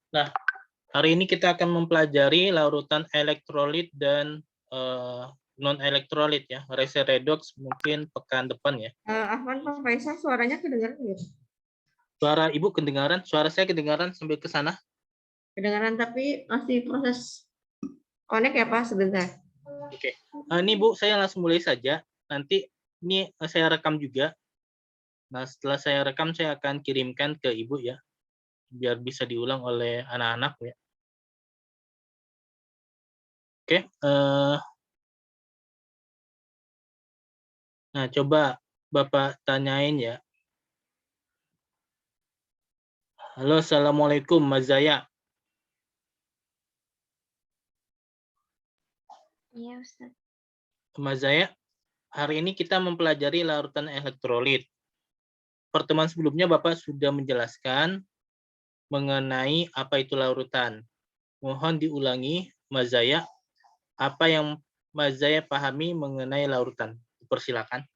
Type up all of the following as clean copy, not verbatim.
Nah, hari ini kita akan mempelajari larutan elektrolit dan non-elektrolit ya. Rese redox mungkin pekan depan ya. Afwan, Pak Faisal, suaranya kedengaran nggak? Suara Ibu kedengaran, suara saya kedengaran sampai ke sana? Kedengaran, tapi masih proses connect ya Pak, sebentar. Oke. Ini Bu, saya langsung mulai saja. Nanti ini saya rekam juga. Nah, setelah saya rekam, saya akan kirimkan ke Ibu ya, biar bisa diulang oleh anak-anak ya. Oke. Nah, coba Bapak tanyain ya. Halo, Assalamualaikum, Mas Zaya. Iya, Ustaz. Mas Zaya, hari ini kita mempelajari larutan elektrolit. Pertemuan sebelumnya Bapak sudah menjelaskan mengenai apa itu larutan. Mohon diulangi, Mas Zaya, apa yang Mas Zaya pahami mengenai larutan. Persilakan.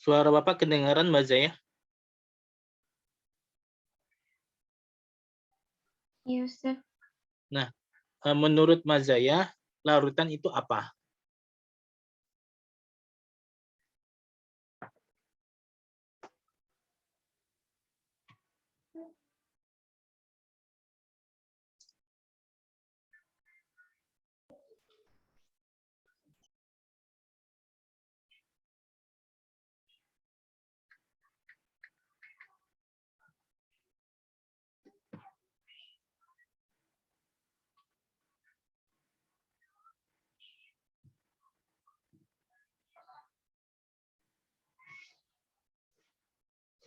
Suara Bapak kedengaran, Mas Zaya? Iya, Ustaz. Nah, menurut Mas Zaya, larutan itu apa?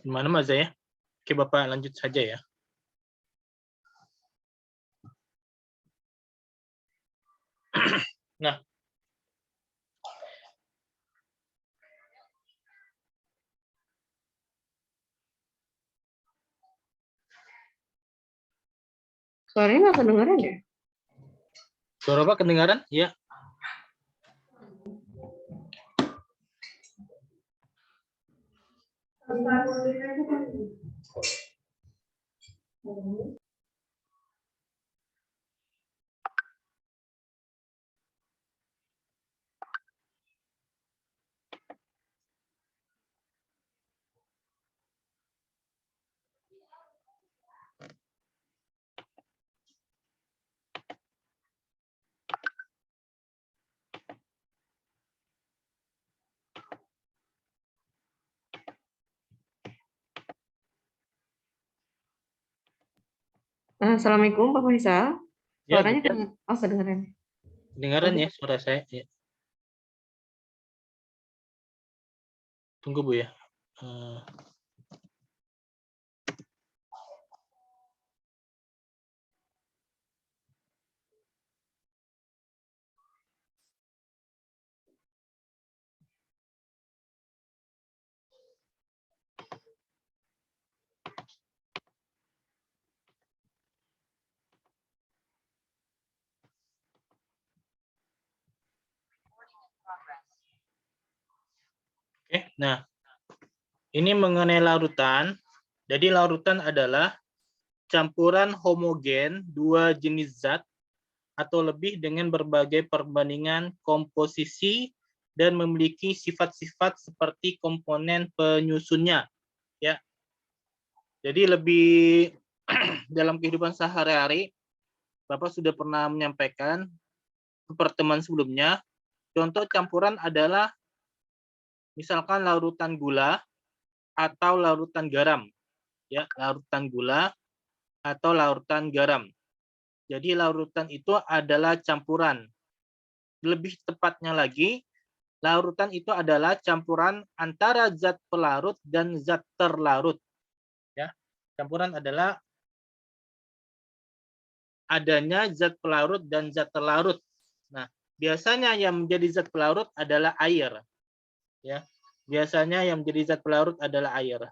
Gimana Mas Zaya? Oke, Bapak lanjut saja ya. Nah, Suaranya nggak kedengaran ya? suara Bapak kedengaran? Ya. Assalamualaikum Pak Faisal. Ya, Suaranya kedengaran? Oh, kedengaran. kedengaran ya suara saya? Ya. Tunggu Bu ya. Oke, nah ini mengenai larutan. Jadi larutan adalah campuran homogen dua jenis zat atau lebih dengan berbagai perbandingan komposisi dan memiliki sifat-sifat seperti komponen penyusunnya. Ya, jadi lebih dalam kehidupan sehari-hari, Bapak sudah pernah menyampaikan pertemuan sebelumnya. Contoh campuran adalah misalkan larutan gula atau larutan garam. Ya, larutan gula atau larutan garam. Jadi larutan itu adalah campuran. Lebih tepatnya lagi, larutan itu adalah campuran antara zat pelarut dan zat terlarut. Ya, campuran adalah adanya zat pelarut dan zat terlarut. Nah, biasanya yang menjadi zat pelarut adalah air. Ya, biasanya yang menjadi zat pelarut adalah air.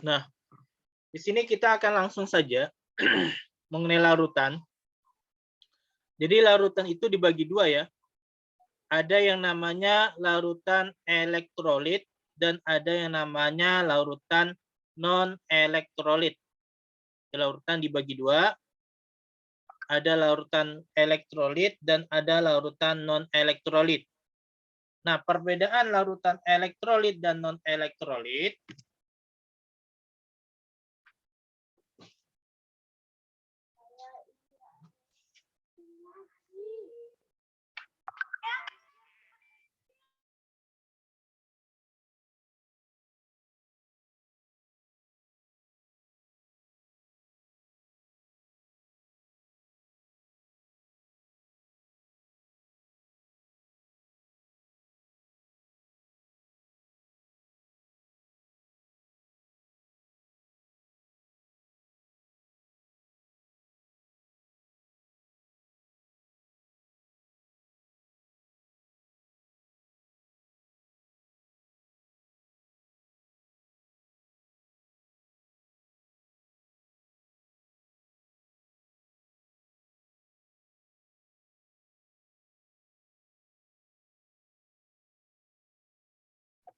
Nah, di sini kita akan langsung saja mengenai larutan. Jadi larutan itu dibagi dua ya. Ada yang namanya larutan elektrolit dan ada yang namanya larutan non-elektrolit. Larutan dibagi dua, ada larutan elektrolit dan ada larutan non-elektrolit. Nah, perbedaan larutan elektrolit dan non-elektrolit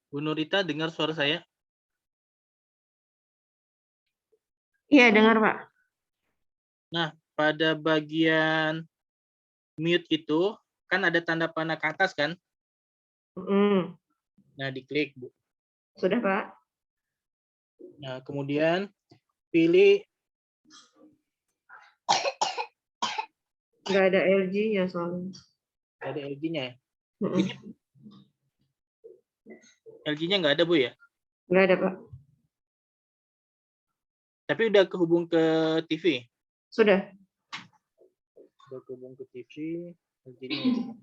Bu Nurita dengar suara saya? Iya, dengar, Pak. Nah, pada bagian mute itu kan ada tanda panah ke atas kan? Mm, Nah, diklik, Bu. Sudah, Pak. Nah, kemudian pilih Nggak ada LG-nya soalnya. ada LG-nya ya. Mm-mm. Ini LG-nya nggak ada, Bu ya? Nggak ada, Pak. Tapi udah kehubung ke TV. Sudah. Udah kehubung ke TV, LG-nya.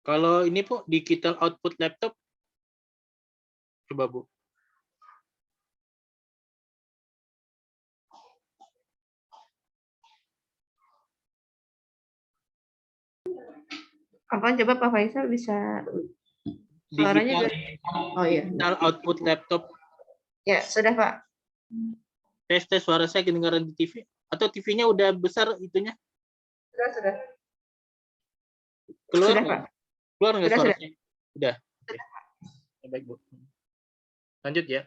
Kalau ini, Bu, digital output laptop, coba, Bu. Apaan coba Pak Faisal bisa suaranya Digital, Oh iya. digital output laptop. Ya, sudah, Pak. Tes suara saya kedengaran di TV. Atau TV-nya udah besar itunya? Sudah. Keluar Sudah, nggak? Pak. Keluar nggak Sudah. suaranya? Udah. Oke. Baik, Bu. Lanjut ya.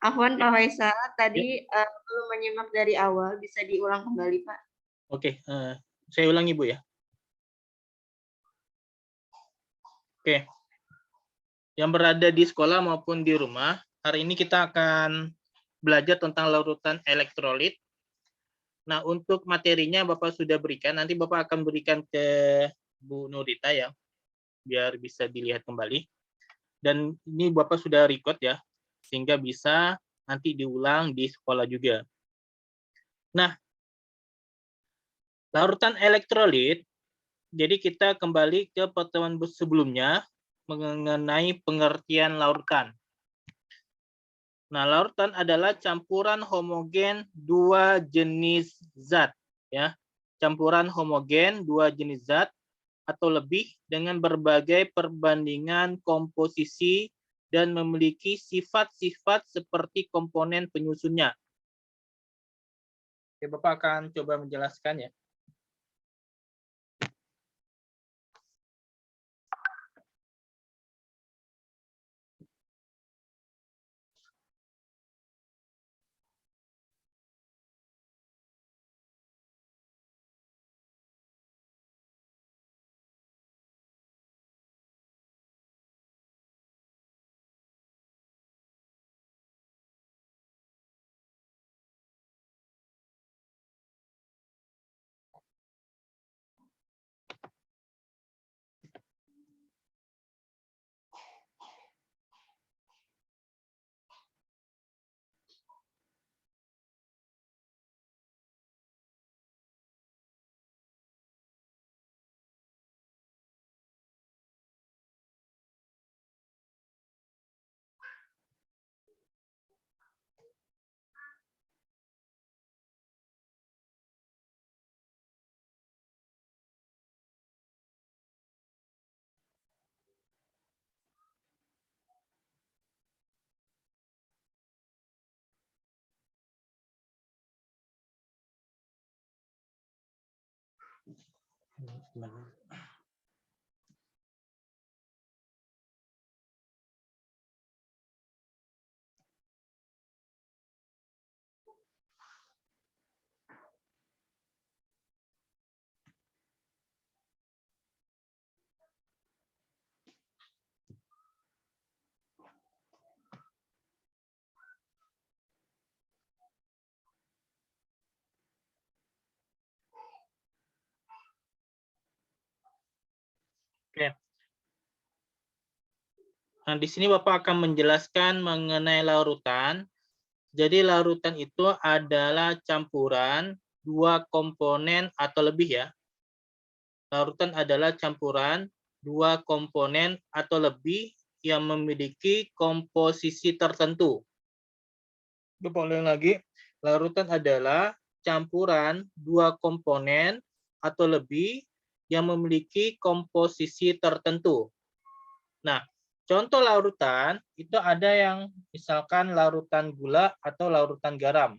Afwan Pak Faisal, Ya. tadi belum menyimak dari awal, bisa diulang kembali, Pak. Oke, saya ulangi, Bu ya. Oke. Yang berada di sekolah maupun di rumah, hari ini kita akan belajar tentang larutan elektrolit. Nah, untuk materinya Bapak sudah berikan, nanti Bapak akan berikan ke Bu Nurita ya, biar bisa dilihat kembali. Dan ini Bapak sudah record ya, sehingga bisa nanti diulang di sekolah juga. Nah, larutan elektrolit, jadi kita kembali ke pertemuan sebelumnya mengenai pengertian larutan. Nah, larutan adalah campuran homogen dua jenis zat, ya. Campuran homogen dua jenis zat atau lebih dengan berbagai perbandingan komposisi dan memiliki sifat-sifat seperti komponen penyusunnya. Oke, Bapak akan coba menjelaskan ya. Oke. Nah, di sini Bapak akan menjelaskan mengenai larutan. Jadi larutan itu adalah campuran dua komponen atau lebih ya. Larutan adalah campuran dua komponen atau lebih yang memiliki komposisi tertentu. Bapak ulang lagi. Larutan adalah campuran dua komponen atau lebih yang memiliki komposisi tertentu. Nah, contoh larutan itu ada yang misalkan larutan gula atau larutan garam.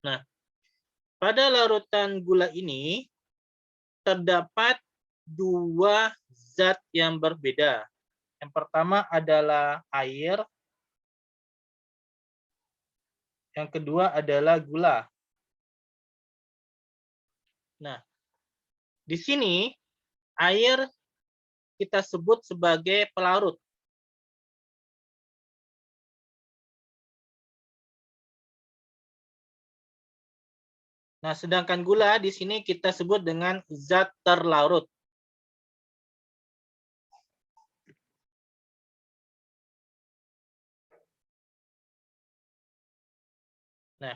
Nah, pada larutan gula ini terdapat dua zat yang berbeda. Yang pertama adalah air, yang kedua adalah gula. Nah, di sini air kita sebut sebagai pelarut. Nah, sedangkan gula di sini kita sebut dengan zat terlarut. Nah,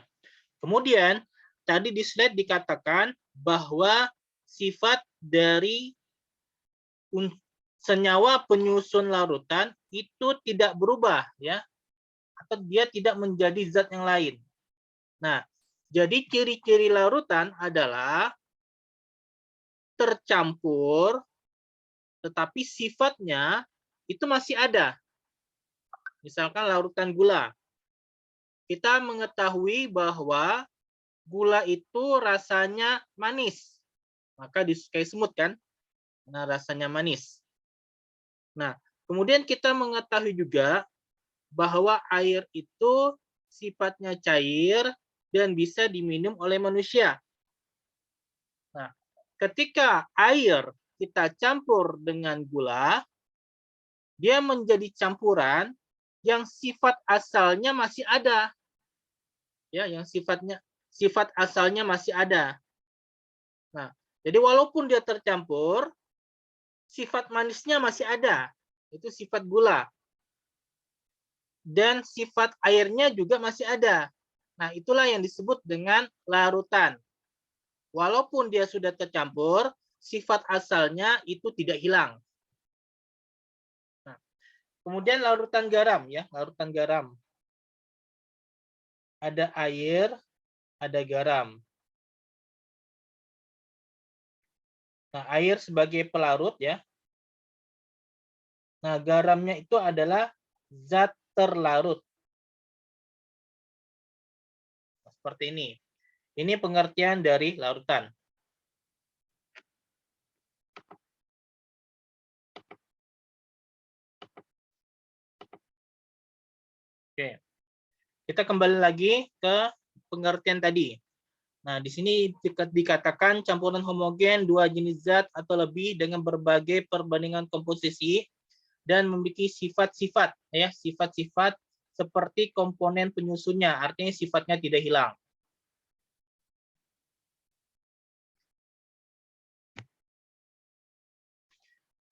kemudian tadi di slide dikatakan bahwa sifat dari senyawa penyusun larutan itu tidak berubah ya, atau dia tidak menjadi zat yang lain. Nah, jadi ciri-ciri larutan adalah tercampur tetapi sifatnya itu masih ada. Misalkan larutan gula. Kita mengetahui bahwa gula itu rasanya manis. Maka disukai semut kan? Nah, rasanya manis. Nah, kemudian kita mengetahui juga bahwa air itu sifatnya cair dan bisa diminum oleh manusia. Nah, ketika air kita campur dengan gula, dia menjadi campuran yang sifat asalnya masih ada. Ya, yang sifat asalnya masih ada. Nah, jadi walaupun dia tercampur, sifat manisnya masih ada. Itu sifat gula. Dan sifat airnya juga masih ada. Nah, itulah yang disebut dengan larutan. Walaupun dia sudah tercampur, sifat asalnya itu tidak hilang. Nah, kemudian larutan garam ya, larutan garam. Ada air, ada garam. Nah, air sebagai pelarut ya. Nah, garamnya itu adalah zat terlarut. Seperti ini. Ini pengertian dari larutan. Oke. Kita kembali lagi ke pengertian tadi. Nah, di sini dikatakan campuran homogen dua jenis zat atau lebih dengan berbagai perbandingan komposisi dan memiliki sifat-sifat ya, sifat-sifat seperti komponen penyusunnya, artinya sifatnya tidak hilang.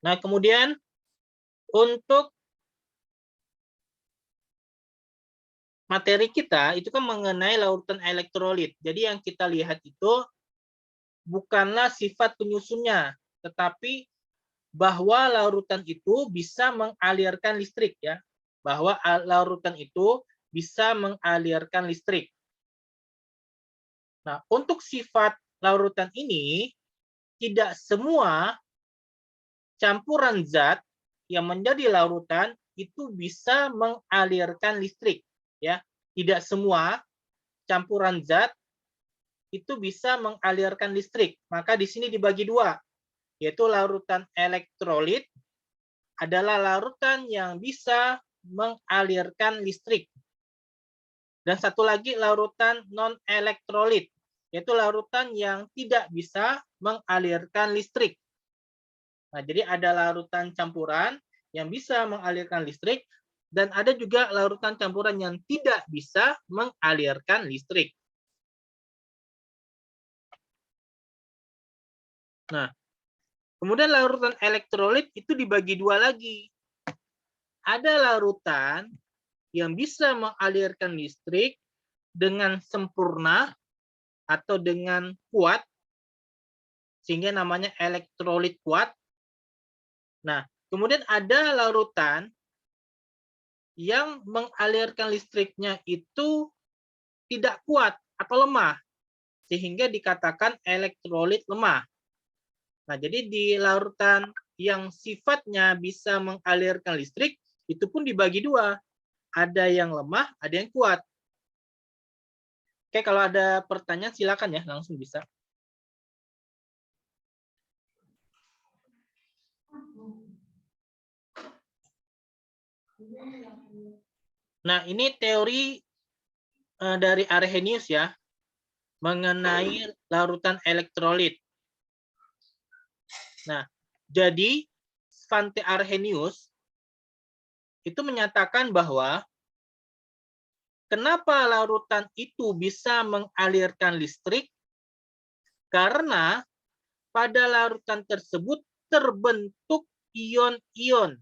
Nah, kemudian untuk materi kita itu kan mengenai larutan elektrolit. Jadi yang kita lihat itu bukanlah sifat penyusunnya, tetapi bahwa larutan itu bisa mengalirkan listrik ya. Bahwa larutan itu bisa mengalirkan listrik. Nah, untuk sifat larutan ini tidak semua campuran zat yang menjadi larutan itu bisa mengalirkan listrik, ya. Tidak semua campuran zat itu bisa mengalirkan listrik. Maka di sini dibagi dua, yaitu larutan elektrolit adalah larutan yang bisa mengalirkan listrik. Dan satu lagi larutan non-elektrolit, yaitu larutan yang tidak bisa mengalirkan listrik. Nah, jadi ada larutan campuran yang bisa mengalirkan listrik, dan ada juga larutan campuran yang tidak bisa mengalirkan listrik. Nah, kemudian larutan elektrolit itu dibagi dua lagi. Ada larutan yang bisa mengalirkan listrik dengan sempurna atau dengan kuat, sehingga namanya elektrolit kuat. Nah, kemudian ada larutan yang mengalirkan listriknya itu tidak kuat atau lemah, sehingga dikatakan elektrolit lemah. Nah, jadi di larutan yang sifatnya bisa mengalirkan listrik, itu pun dibagi dua. Ada yang lemah, ada yang kuat. Oke, kalau ada pertanyaan silakan ya, langsung bisa. Nah, ini teori dari Arrhenius ya, mengenai larutan elektrolit. Nah, jadi Svante Arrhenius itu menyatakan bahwa kenapa larutan itu bisa mengalirkan listrik? Karena pada larutan tersebut terbentuk ion-ion.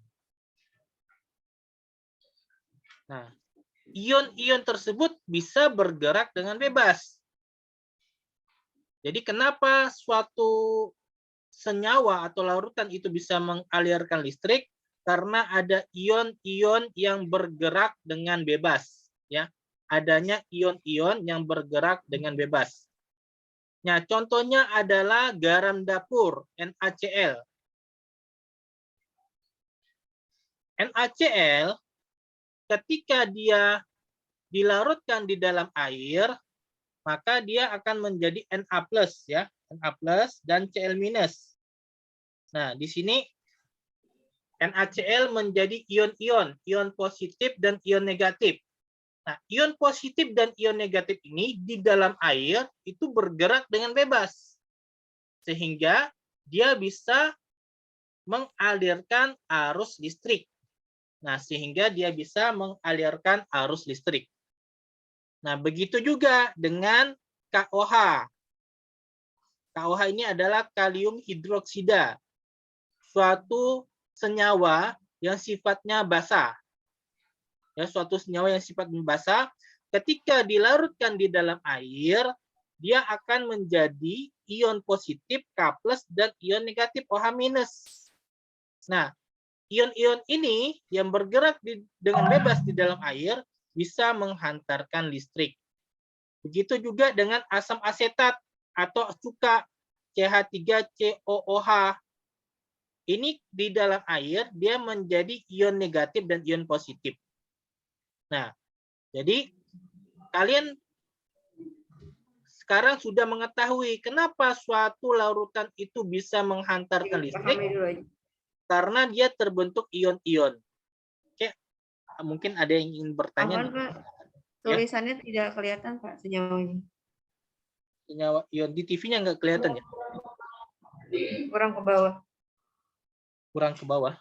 Nah, ion-ion tersebut bisa bergerak dengan bebas. Jadi kenapa suatu senyawa atau larutan itu bisa mengalirkan listrik? Karena ada ion-ion yang bergerak dengan bebas, ya. Adanya ion-ion yang bergerak dengan bebas. Nah, contohnya adalah garam dapur, NaCl. NaCl ketika dia dilarutkan di dalam air, maka dia akan menjadi Na+, ya. Na+ dan Cl-. Nah, di sini NaCl menjadi ion-ion, ion positif dan ion negatif. Nah, ion positif dan ion negatif ini di dalam air itu bergerak dengan bebas. Sehingga dia bisa mengalirkan arus listrik. Nah, sehingga dia bisa mengalirkan arus listrik. Nah, begitu juga dengan KOH. KOH ini adalah kalium hidroksida, suatu senyawa yang sifatnya basah. Ya, suatu senyawa yang sifatnya basah, ketika dilarutkan di dalam air, dia akan menjadi ion positif K+ dan ion negatif OH-. Nah, ion-ion ini yang bergerak dengan bebas di dalam air bisa menghantarkan listrik. Begitu juga dengan asam asetat atau cuka CH3COOH. Ini di dalam air dia menjadi ion negatif dan ion positif. Nah, jadi kalian sekarang sudah mengetahui kenapa suatu larutan itu bisa menghantarkan listrik, karena dia terbentuk ion-ion. Oke, mungkin ada yang ingin bertanya. Pak? Tulisannya tidak kelihatan, Pak, senyawanya. Senyawa ion di TV-nya nggak kelihatan ya? Kurang ke bawah. Kurang ke bawah.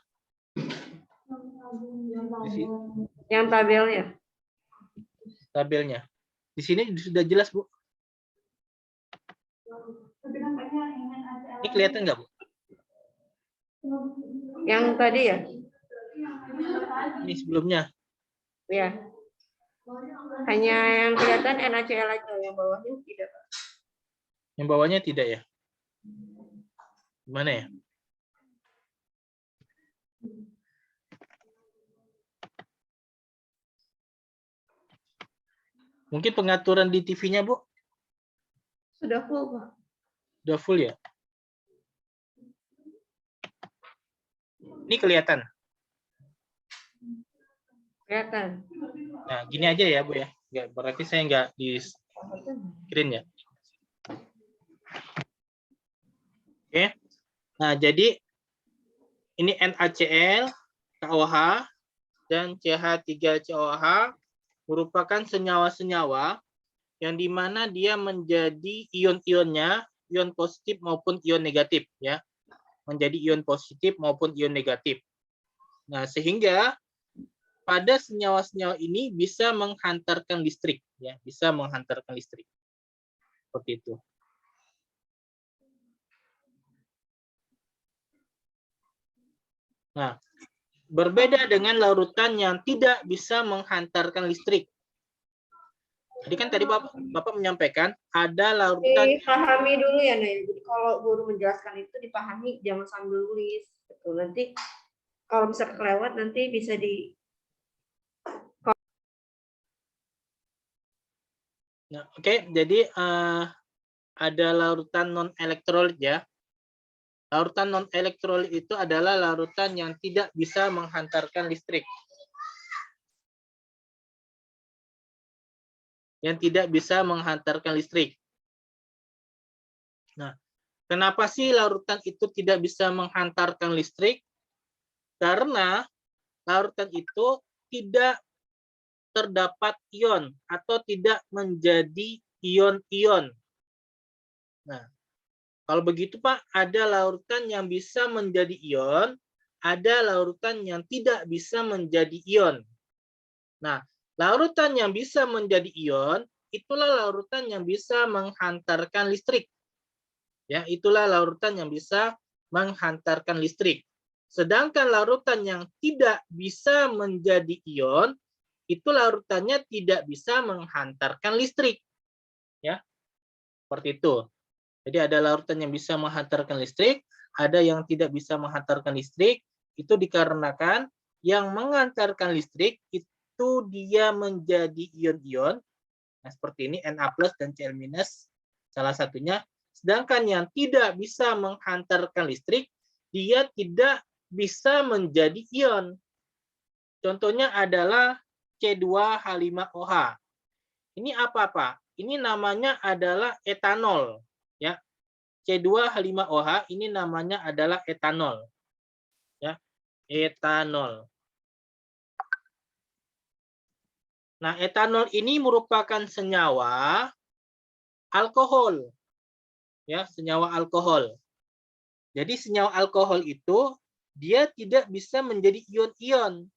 Yang tabelnya. Tabelnya. Di sini sudah jelas, Bu. Ini kelihatan nggak, Bu? Yang tadi ya? Ini sebelumnya. Ya. Hanya yang kelihatan NaCl aja, yang bawahnya tidak. Yang bawahnya tidak ya? Gimana ya? Mungkin pengaturan di TV-nya, Bu? Sudah full, Pak. Sudah full ya? Ini kelihatan. Kelihatan. Nah, gini aja ya, Bu ya. Nggak, berarti saya nggak di screen ya. Oke. Nah, jadi ini NaCl, KOH, dan CH3COH merupakan senyawa-senyawa yang dimana dia menjadi ion-ionnya, ion positif maupun ion negatif, ya. Menjadi ion positif maupun ion negatif. Nah, sehingga pada senyawa-senyawa ini bisa menghantarkan listrik, ya, bisa menghantarkan listrik. Seperti itu. Nah, berbeda dengan larutan yang tidak bisa menghantarkan listrik. Jadi kan tadi Bapak menyampaikan ada larutan. Dipahami dulu ya, Nay. Jadi kalau guru menjelaskan itu dipahami, jangan sambil nulis. Betul. Nanti kalau bisa kelewat nanti bisa di. Nah, oke, jadi ada larutan non elektrolit ya. Larutan non elektrolit itu adalah larutan yang tidak bisa menghantarkan listrik. Yang tidak bisa menghantarkan listrik. Nah, kenapa sih larutan itu tidak bisa menghantarkan listrik? Karena larutan itu tidak terdapat ion atau tidak menjadi ion-ion. Nah, kalau begitu Pak, ada larutan yang bisa menjadi ion, ada larutan yang tidak bisa menjadi ion. Nah, larutan yang bisa menjadi ion, itulah larutan yang bisa menghantarkan listrik. Ya, itulah larutan yang bisa menghantarkan listrik. Sedangkan larutan yang tidak bisa menjadi ion, itu larutannya tidak bisa menghantarkan listrik. Ya, seperti itu. Jadi ada larutan yang bisa menghantarkan listrik, ada yang tidak bisa menghantarkan listrik. Itu dikarenakan yang menghantarkan listrik itu dia menjadi ion-ion. Nah, seperti ini Na+ dan Cl- salah satunya. Sedangkan yang tidak bisa menghantarkan listrik, dia tidak bisa menjadi ion. Contohnya adalah C2H5OH. Ini apa, Pak? Ini namanya adalah etanol. Ya, C2H5OH ini namanya adalah etanol. Ya, etanol. Nah, etanol ini merupakan senyawa alkohol. Ya, senyawa alkohol. Jadi senyawa alkohol itu dia tidak bisa menjadi ion-ion.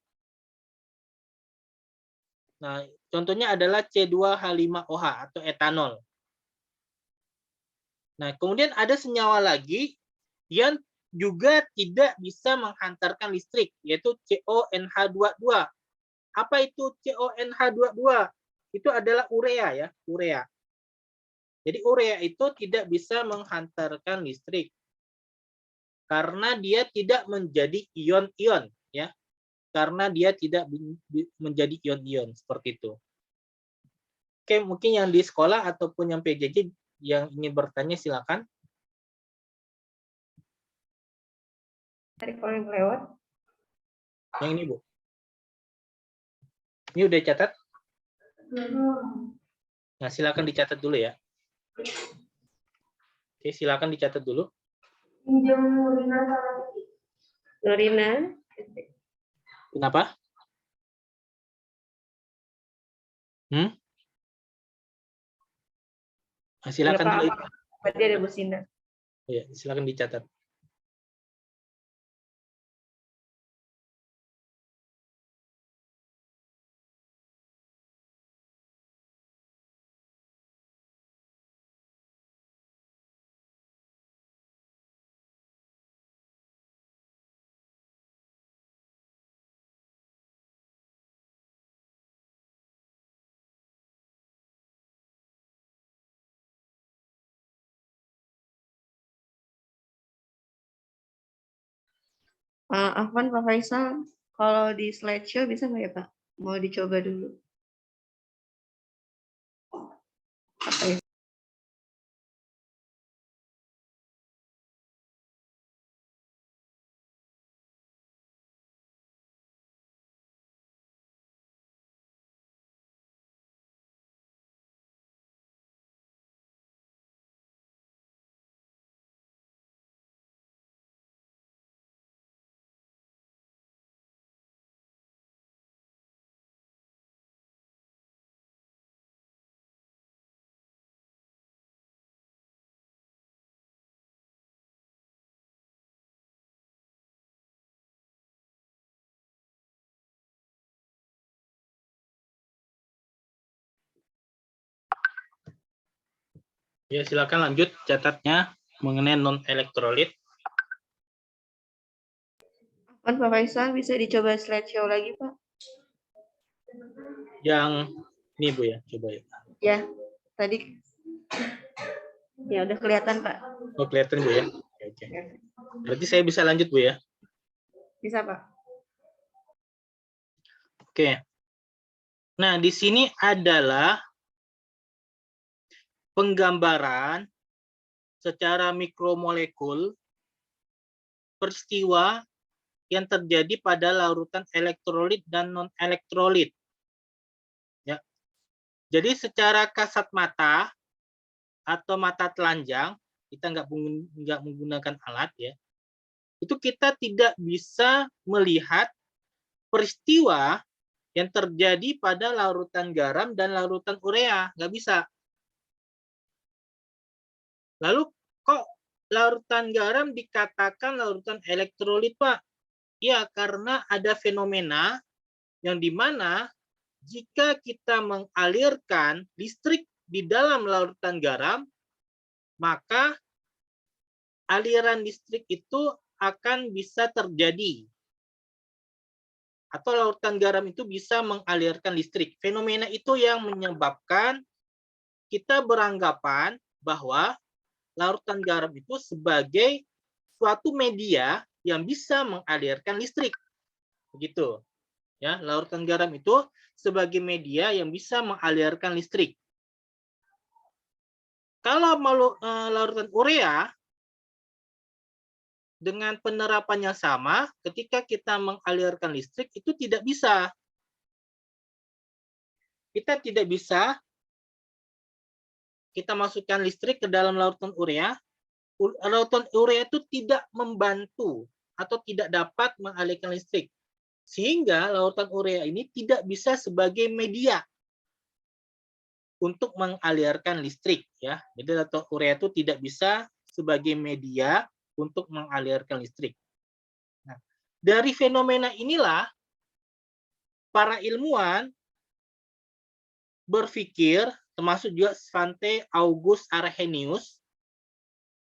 Nah, contohnya adalah C2H5OH atau etanol. Nah, kemudian ada senyawa lagi yang juga tidak bisa menghantarkan listrik, yaitu CONH22. Apa itu CONH22? Itu adalah urea ya, urea. Jadi urea itu tidak bisa menghantarkan listrik karena dia tidak menjadi ion-ion ya. Karena dia tidak menjadi ion-ion seperti itu. Oke, mungkin yang di sekolah ataupun yang PJJ yang ingin bertanya silakan. Tadi kalau yang lewat. Yang ini, Bu. Ini udah catat? Nah, silakan dicatat dulu ya. Oke, silakan dicatat dulu. Norina. Kenapa? Nah, silakan dulu. Berarti ada Bu Sinda. Ya, silakan dicatat. Pak Afwan, Pak Faisal, kalau di slideshow bisa nggak ya Pak? Mau dicoba dulu. Apa ya? Ya, silakan lanjut catatnya mengenai non-elektrolit. Pak Faisal bisa dicoba slideshow lagi, Pak? Yang ini Bu ya, coba ya. Ya, tadi. Ya, udah kelihatan, Pak. Oh, kelihatan Bu ya. Oke. Berarti saya bisa lanjut Bu ya. Bisa, Pak. Oke. Nah, di sini adalah penggambaran secara mikromolekul peristiwa yang terjadi pada larutan elektrolit dan non-elektrolit. Ya. Jadi secara kasat mata atau mata telanjang, kita nggak menggunakan alat ya, itu kita tidak bisa melihat peristiwa yang terjadi pada larutan garam dan larutan urea, nggak bisa. Lalu kok larutan garam dikatakan larutan elektrolit, Pak? Ya, karena ada fenomena yang dimana jika kita mengalirkan listrik di dalam larutan garam, maka aliran listrik itu akan bisa terjadi. Atau larutan garam itu bisa mengalirkan listrik. Fenomena itu yang menyebabkan kita beranggapan bahwa larutan garam itu sebagai suatu media yang bisa mengalirkan listrik. Begitu. Ya, larutan garam itu sebagai media yang bisa mengalirkan listrik. Kalau larutan urea dengan penerapan yang sama, ketika kita mengalirkan listrik itu tidak bisa. Kita tidak bisa kita masukkan listrik ke dalam larutan urea. Larutan urea itu tidak membantu atau tidak dapat mengalirkan listrik. Sehingga larutan urea ini tidak bisa sebagai media untuk mengalirkan listrik ya. Jadi larutan urea itu tidak bisa sebagai media untuk mengalirkan listrik. Nah, dari fenomena inilah para ilmuwan berpikir, termasuk juga Svante August Arrhenius.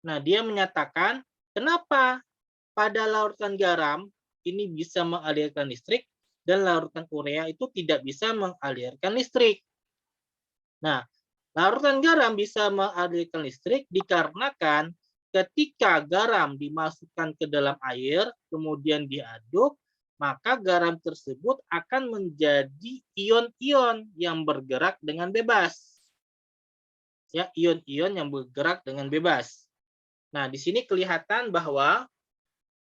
Nah, dia menyatakan kenapa pada larutan garam ini bisa mengalirkan listrik dan larutan urea itu tidak bisa mengalirkan listrik. Nah, larutan garam bisa mengalirkan listrik dikarenakan ketika garam dimasukkan ke dalam air, kemudian diaduk, maka garam tersebut akan menjadi ion-ion yang bergerak dengan bebas. Ya, ion-ion yang bergerak dengan bebas. Nah, di sini kelihatan bahwa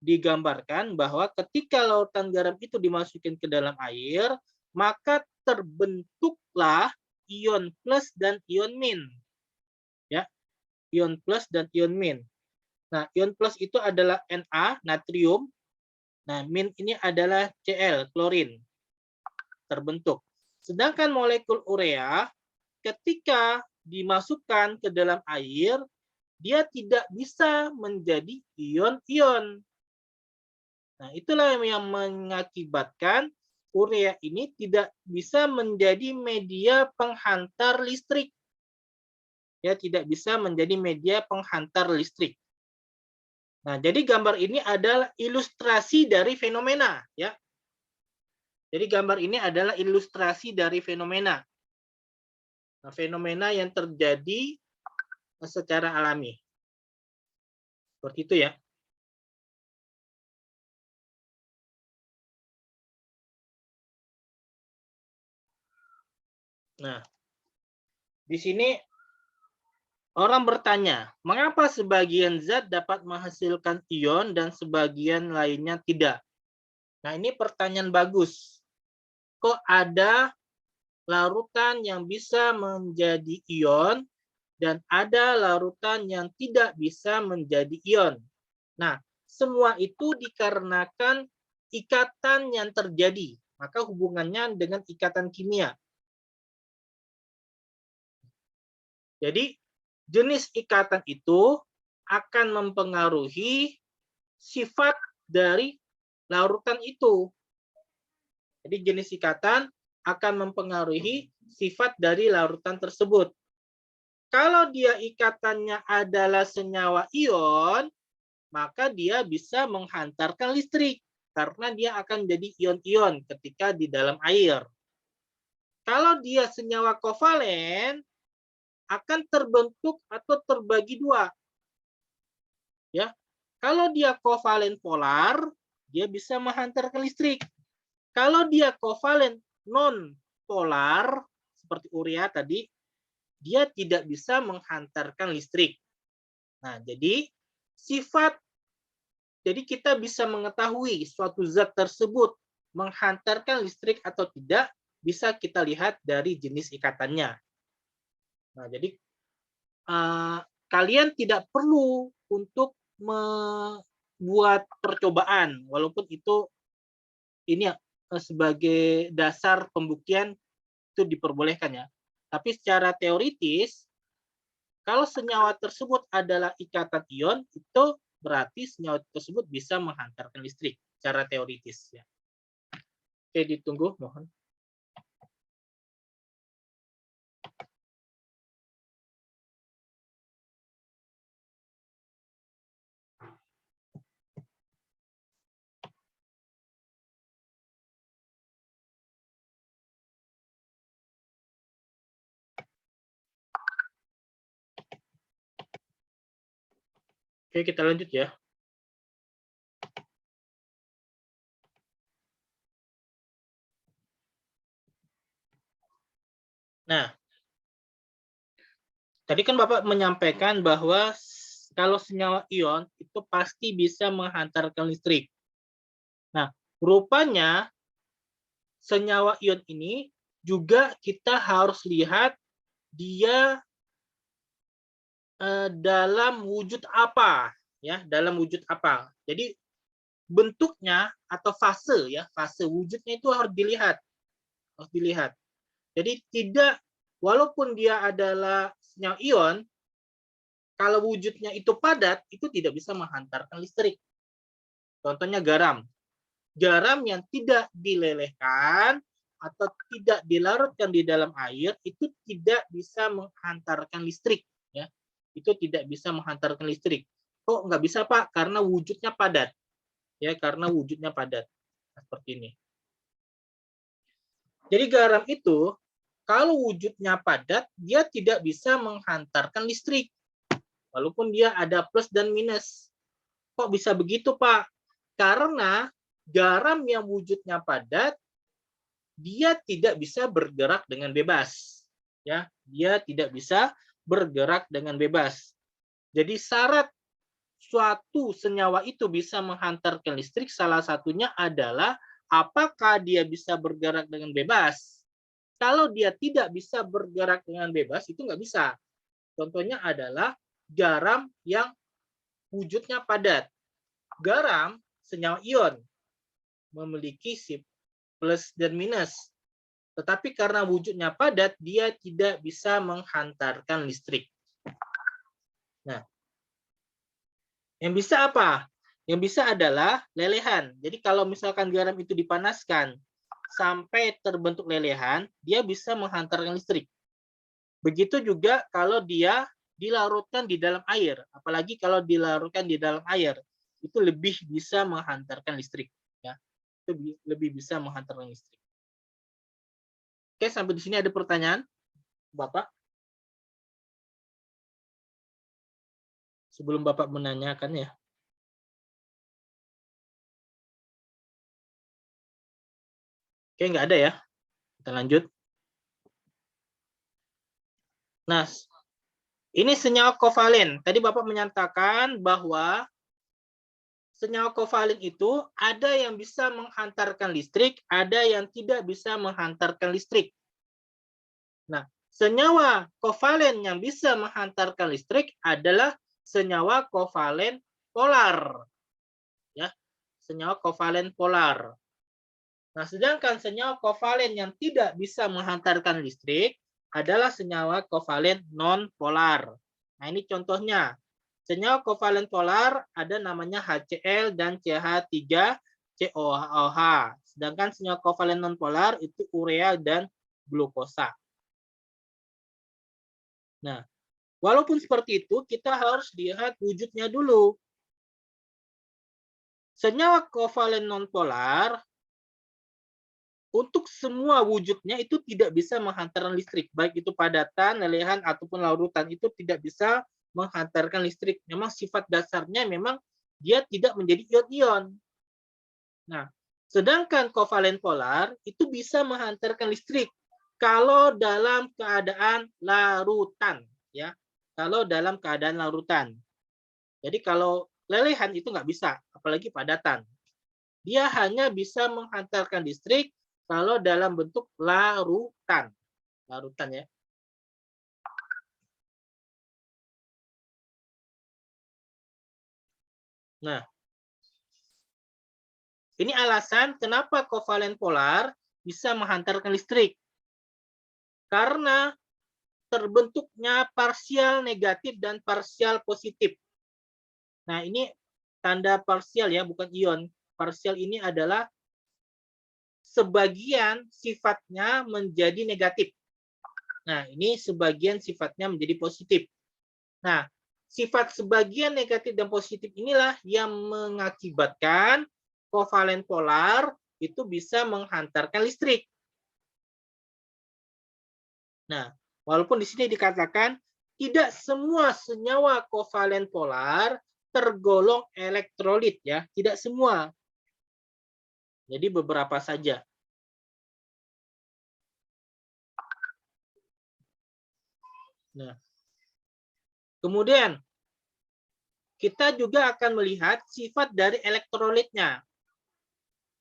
digambarkan bahwa ketika larutan garam itu dimasukkan ke dalam air, maka terbentuklah ion plus dan ion min. Ya, ion plus dan ion min. Nah, ion plus itu adalah Na, natrium. Nah, min ini adalah Cl, klorin. Terbentuk. Sedangkan molekul urea ketika dimasukkan ke dalam air, dia tidak bisa menjadi ion-ion. Nah, itulah yang mengakibatkan urea ini tidak bisa menjadi media penghantar listrik. Ya, tidak bisa menjadi media penghantar listrik. Nah, jadi gambar ini adalah ilustrasi dari fenomena, ya. Jadi gambar ini adalah ilustrasi dari fenomena. Nah, fenomena yang terjadi secara alami. Seperti itu ya. Nah, di sini orang bertanya, mengapa sebagian zat dapat menghasilkan ion dan sebagian lainnya tidak? Nah, ini pertanyaan bagus. Kok ada larutan yang bisa menjadi ion dan ada larutan yang tidak bisa menjadi ion? Nah, semua itu dikarenakan ikatan yang terjadi. Maka hubungannya dengan ikatan kimia. Jadi, jenis ikatan itu akan mempengaruhi sifat dari larutan itu. Jadi, jenis ikatan akan mempengaruhi sifat dari larutan tersebut. Kalau dia ikatannya adalah senyawa ion, maka dia bisa menghantarkan listrik karena dia akan jadi ion-ion ketika di dalam air. Kalau dia senyawa kovalen, akan terbentuk atau terbagi dua. Ya, kalau dia kovalen polar, dia bisa menghantarkan listrik. Kalau dia kovalen non polar seperti urea tadi, dia tidak bisa menghantarkan listrik. Nah, jadi kita bisa mengetahui suatu zat tersebut menghantarkan listrik atau tidak bisa kita lihat dari jenis ikatannya. Nah, jadi kalian tidak perlu untuk membuat percobaan, walaupun itu ini sebagai dasar pembuktian itu diperbolehkan ya. Tapi secara teoritis, kalau senyawa tersebut adalah ikatan ion, itu berarti senyawa tersebut bisa menghantarkan listrik secara teoritis ya. Oke, ditunggu, mohon. Oke, kita lanjut ya. Nah, tadi kan Bapak menyampaikan bahwa kalau senyawa ion itu pasti bisa menghantarkan listrik. Nah, rupanya senyawa ion ini juga kita harus lihat dia dalam wujud apa, ya, dalam wujud apa. Jadi bentuknya atau fase ya, fase wujudnya itu harus dilihat. Jadi tidak, walaupun dia adalah senyawa ion, kalau wujudnya itu padat, itu tidak bisa menghantarkan listrik. Contohnya garam. Garam yang tidak dilelehkan atau tidak dilarutkan di dalam air, itu tidak bisa menghantarkan listrik. Ya. Itu tidak bisa menghantarkan listrik. Kok nggak bisa, Pak? Karena wujudnya padat. Ya, karena wujudnya padat. Seperti ini. Jadi garam itu, kalau wujudnya padat, dia tidak bisa menghantarkan listrik. Walaupun dia ada plus dan minus. Kok bisa begitu, Pak? Karena garam yang wujudnya padat, dia tidak bisa bergerak dengan bebas. Ya, dia tidak bisa bergerak dengan bebas. Jadi syarat suatu senyawa itu bisa menghantarkan listrik, salah satunya adalah apakah dia bisa bergerak dengan bebas. Kalau dia tidak bisa bergerak dengan bebas, itu nggak bisa. Contohnya adalah garam yang wujudnya padat. Garam, senyawa ion, memiliki sif plus dan minus. Tetapi karena wujudnya padat, dia tidak bisa menghantarkan listrik. Nah, yang bisa apa? Yang bisa adalah lelehan. Jadi kalau misalkan garam itu dipanaskan sampai terbentuk lelehan, dia bisa menghantarkan listrik. Begitu juga kalau dia dilarutkan di dalam air. Apalagi kalau dilarutkan di dalam air, itu lebih bisa menghantarkan listrik. Ya. Itu lebih bisa menghantarkan listrik. Oke, sampai di sini ada pertanyaan, Bapak? Sebelum Bapak menanyakan ya. Oke, nggak ada ya. Kita lanjut. Nah, ini senyawa kovalen. Tadi Bapak menyatakan bahwa senyawa kovalen itu ada yang bisa menghantarkan listrik, ada yang tidak bisa menghantarkan listrik. Nah, senyawa kovalen yang bisa menghantarkan listrik adalah senyawa kovalen polar. Ya, senyawa kovalen polar. Nah, sedangkan senyawa kovalen yang tidak bisa menghantarkan listrik adalah senyawa kovalen non-polar. Nah, ini contohnya. Senyawa kovalen polar ada namanya HCl dan CH3COOH. Sedangkan senyawa kovalen non-polar itu urea dan glukosa. Nah, Walaupun seperti itu, kita harus lihat wujudnya dulu. Senyawa kovalen nonpolar untuk semua wujudnya itu tidak bisa menghantarkan listrik, baik itu padatan, lelehan, ataupun larutan, itu tidak bisa menghantarkan listrik. Memang sifat dasarnya memang dia tidak menjadi ion-ion. Nah, sedangkan kovalen polar itu bisa menghantarkan listrik kalau dalam keadaan larutan, ya. Kalau dalam keadaan larutan. Jadi kalau lelehan itu nggak bisa, apalagi padatan. Dia hanya bisa menghantarkan listrik kalau dalam bentuk larutan. Larutan ya. Nah, ini alasan kenapa kovalen polar bisa menghantarkan listrik. Karena terbentuknya parsial negatif dan parsial positif. Nah, ini tanda parsial ya, bukan ion. Parsial ini adalah sebagian sifatnya menjadi negatif. Nah, ini sebagian sifatnya menjadi positif. Nah, sifat sebagian negatif dan positif inilah yang mengakibatkan kovalen polar itu bisa menghantarkan listrik. Nah, walaupun di sini dikatakan tidak semua senyawa kovalen polar tergolong elektrolit ya, tidak semua. Jadi beberapa saja. Nah, kemudian kita juga akan melihat sifat dari elektrolitnya.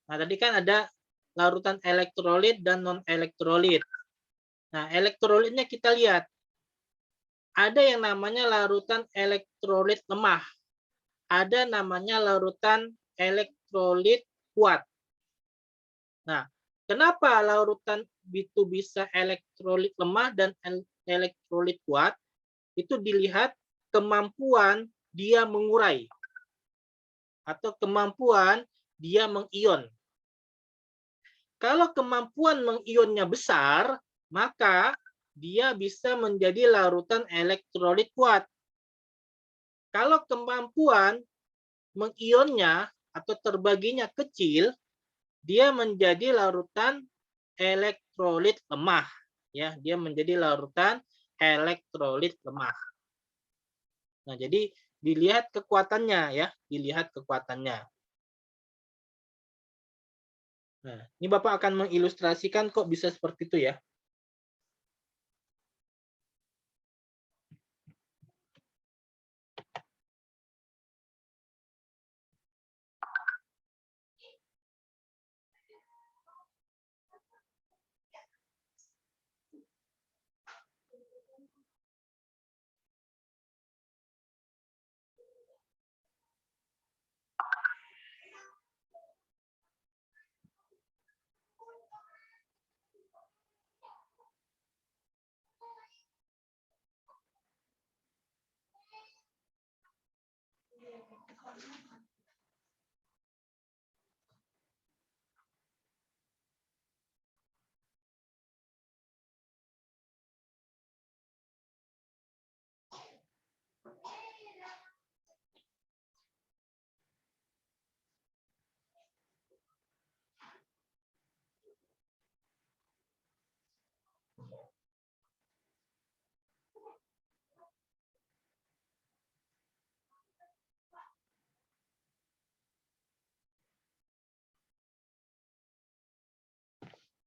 Nah, tadi kan ada larutan elektrolit dan non-elektrolit. Nah, elektrolitnya kita lihat. Ada yang namanya larutan elektrolit lemah. Ada namanya larutan elektrolit kuat. Nah, kenapa larutan itu bisa elektrolit lemah dan elektrolit kuat? Itu dilihat kemampuan dia mengurai atau kemampuan dia mengion. Kalau kemampuan mengionnya besar, maka dia bisa menjadi larutan elektrolit kuat. Kalau kemampuan mengionnya atau terbaginya kecil, dia menjadi larutan elektrolit lemah. Ya, dia menjadi larutan elektrolit lemah. Nah, jadi dilihat kekuatannya ya, dilihat kekuatannya. Nah, ini Bapak akan mengilustrasikan kok bisa seperti itu ya.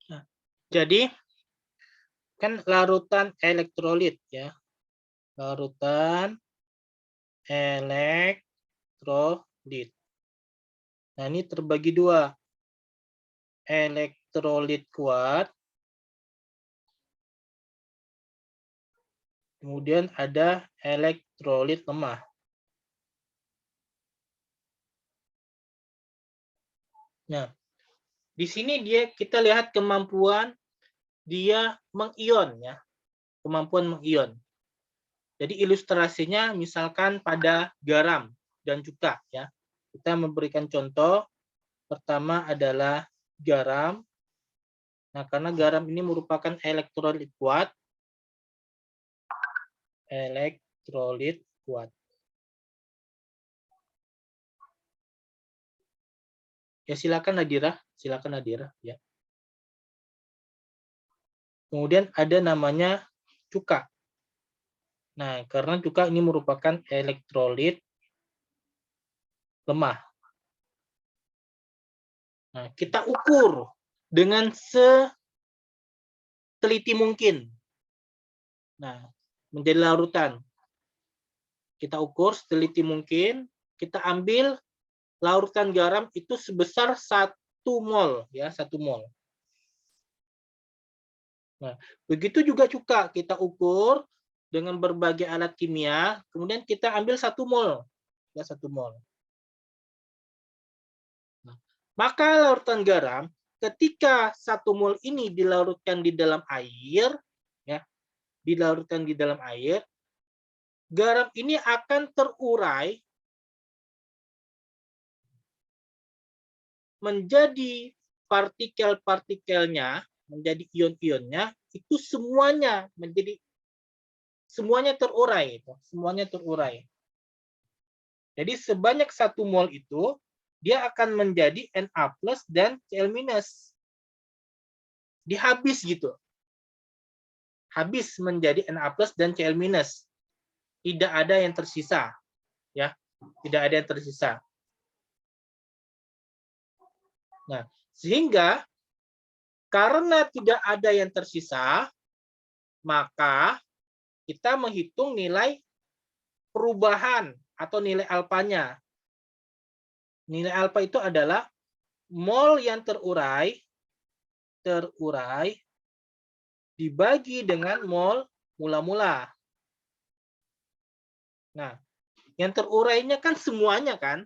Nah, jadi kan larutan elektrolit ya. Larutan elektrolit. Nah, ini terbagi dua. Elektrolit kuat. Kemudian ada elektrolit lemah. Nah, di sini kita lihat kemampuan dia mengion ya. Kemampuan mengion. Jadi ilustrasinya misalkan pada garam dan cuka ya. Kita memberikan contoh. Pertama adalah garam. Nah, karena garam ini merupakan elektrolit kuat. Elektrolit elektrolit kuat. Ya silakan Nadira ya. Kemudian ada namanya cuka. Nah, karena cuka ini merupakan elektrolit lemah. Nah, kita ukur dengan seteliti mungkin. Nah, menjadi larutan. Kita ukur seteliti mungkin, kita ambil larutan garam itu sebesar 1 mol ya, 1 mol. Nah, begitu juga cuka, kita ukur dengan berbagai alat kimia, kemudian kita ambil 1 mol. Ya, 1 mol. Nah, maka larutan garam ketika 1 mol ini dilarutkan di dalam air, ya, dilarutkan di dalam air, garam ini akan terurai menjadi partikel-partikelnya, menjadi ion-ionnya, itu semuanya terurai, semuanya terurai. Jadi sebanyak 1 mol itu dia akan menjadi Na+ dan Cl-. Dihabis gitu. Habis menjadi Na+ dan Cl-. Tidak ada yang tersisa, ya. Tidak ada yang tersisa. Nah, sehingga karena tidak ada yang tersisa, maka kita menghitung nilai perubahan atau nilai alfanya. Nilai alfa itu adalah mol yang terurai dibagi dengan mol mula-mula. Nah, yang terurainya kan semuanya kan,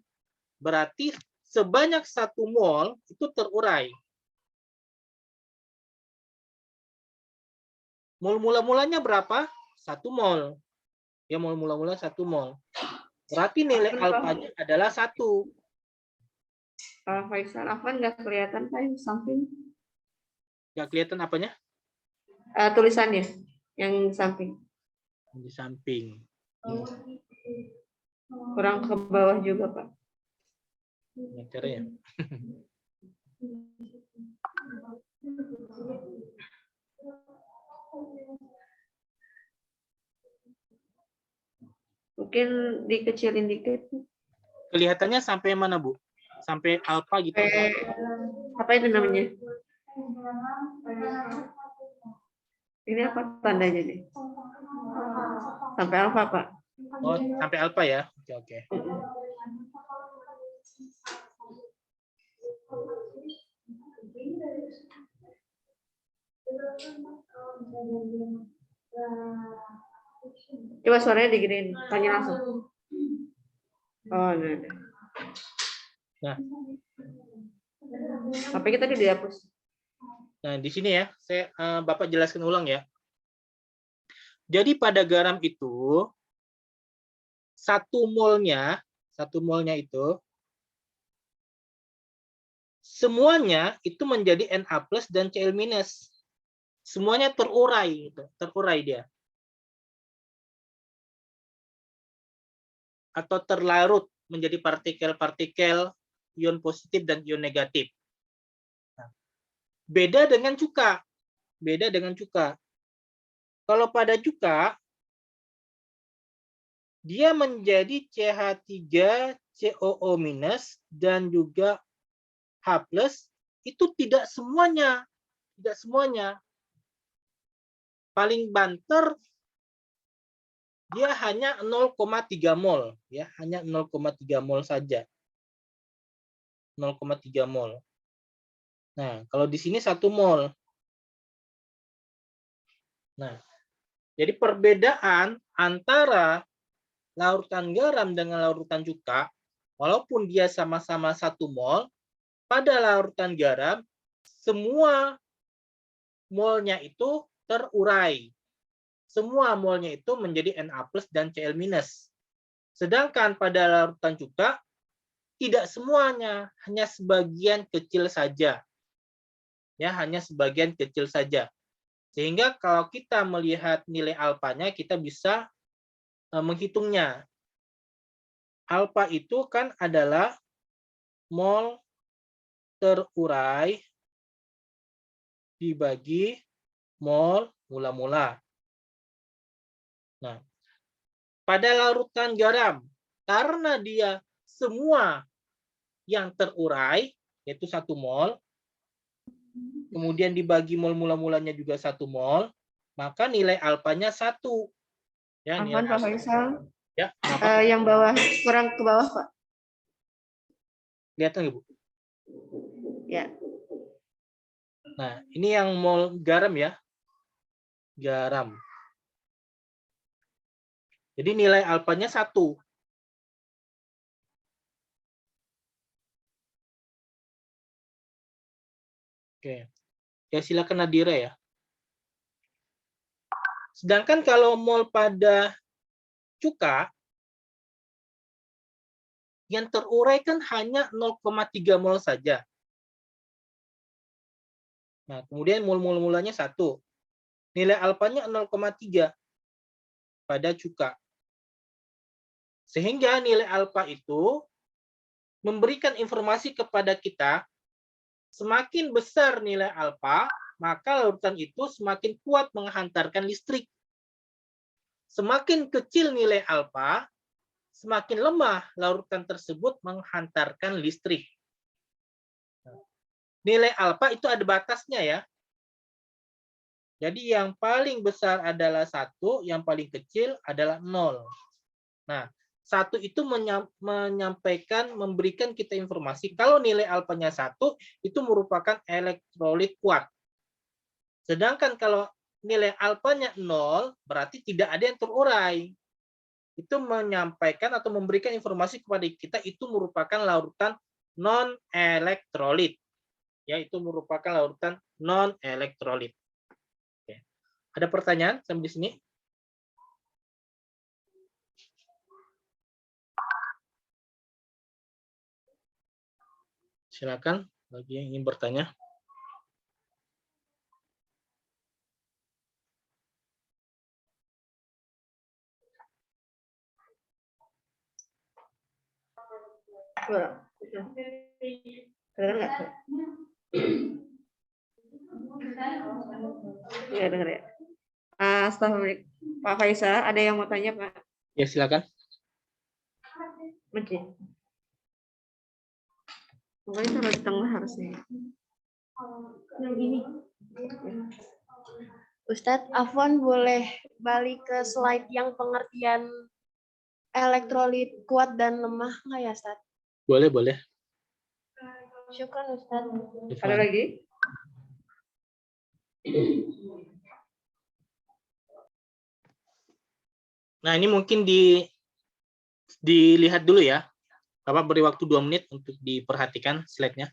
berarti sebanyak 1 mol itu terurai. Mol mula-mulanya berapa? 1 mol. Ya, mol mula-mula 1 mol. Berarti nilai alfanya adalah 1. Pak Faisal, Afwan nggak kelihatan Pak yang samping? Nggak kelihatan apanya? Tulisannya yang samping. Di samping. Kurang ke bawah juga Pak. Caranya. Mungkin dikecilin dikit. Kelihatannya sampai mana, Bu? Sampai alfa gitu? Apa itu namanya? Ini apa tandanya nih? Sampai alfa Pak. Oh, sampai alfa ya? Oke, oke. Coba suaranya digedein, tanya langsung. Oh, nah. Tapi kita dihapus. Nah, di sini ya, Bapak jelaskan ulang ya. Jadi pada garam itu 1 molnya itu semuanya itu menjadi Na+ dan Cl-. Semuanya terurai dia. Atau terlarut menjadi partikel-partikel ion positif dan ion negatif. Nah, beda dengan cuka. Kalau pada cuka, dia menjadi CH3COO- dan juga H+, itu tidak semuanya. Paling banter dia hanya 0,3 mol, ya, hanya 0,3 mol saja. 0,3 mol. Nah, kalau di sini 1 mol. Nah, jadi perbedaan antara larutan garam dengan larutan cuka, walaupun dia sama-sama 1 mol, pada larutan garam semua molnya itu terurai. Semua molnya itu menjadi Na+ dan Cl-. Sedangkan pada larutan cuka tidak semuanya, hanya sebagian kecil saja. Ya, hanya sebagian kecil saja. Sehingga kalau kita melihat nilai alfanya, kita bisa menghitungnya. Alfa itu kan adalah mol terurai dibagi mol mula-mula. Nah, pada larutan garam, karena dia semua yang terurai, yaitu 1 mol, kemudian dibagi mol mula-mulanya juga 1 mol, maka nilai alfanya 1. Ya, nilai Afwan, Pak Faisal. Ya, kenapa? Yang bawah, kurang ke bawah, Pak. Kelihatan nggak, Bu? Ya. Nah, ini yang mol garam ya. Garam. Jadi nilai alfanya 1. Oke. Ya, silakan Nadira ya. Sedangkan kalau mol pada cuka, yang terurai kan hanya 0,3 mol saja. Nah, kemudian mol mulanya 1. Nilai alfanya 0,3 pada cuka. Sehingga nilai alfa itu memberikan informasi kepada kita, semakin besar nilai alfa, maka larutan itu semakin kuat menghantarkan listrik. Semakin kecil nilai alfa, semakin lemah larutan tersebut menghantarkan listrik. Nilai alfa itu ada batasnya ya. Jadi yang paling besar adalah 1, yang paling kecil adalah 0. Nah, 1 itu menyampaikan, memberikan kita informasi kalau nilai alfanya 1 itu merupakan elektrolit kuat. Sedangkan kalau nilai alfanya 0 berarti tidak ada yang terurai. Itu menyampaikan atau memberikan informasi kepada kita itu merupakan larutan non-elektrolit. Ya, itu merupakan larutan non-elektrolit. Ada pertanyaan sampai di sini? Silakan bagi yang ingin bertanya. Dengar nggak? Nggak dengar ya? Astagfirullah. Pak Faisal, ada yang mau tanya, Pak? Ya, silakan. Oke. Pokoknya taruh di tengah harusnya. Yang ini. Ustadz, Afwan boleh balik ke slide yang pengertian elektrolit kuat dan lemah nggak ya, Ustadz? Boleh, boleh. Syukran, Ustadz. Ada lagi? Nah, ini mungkin dilihat dulu ya. Bapak beri waktu 2 menit untuk diperhatikan slide-nya.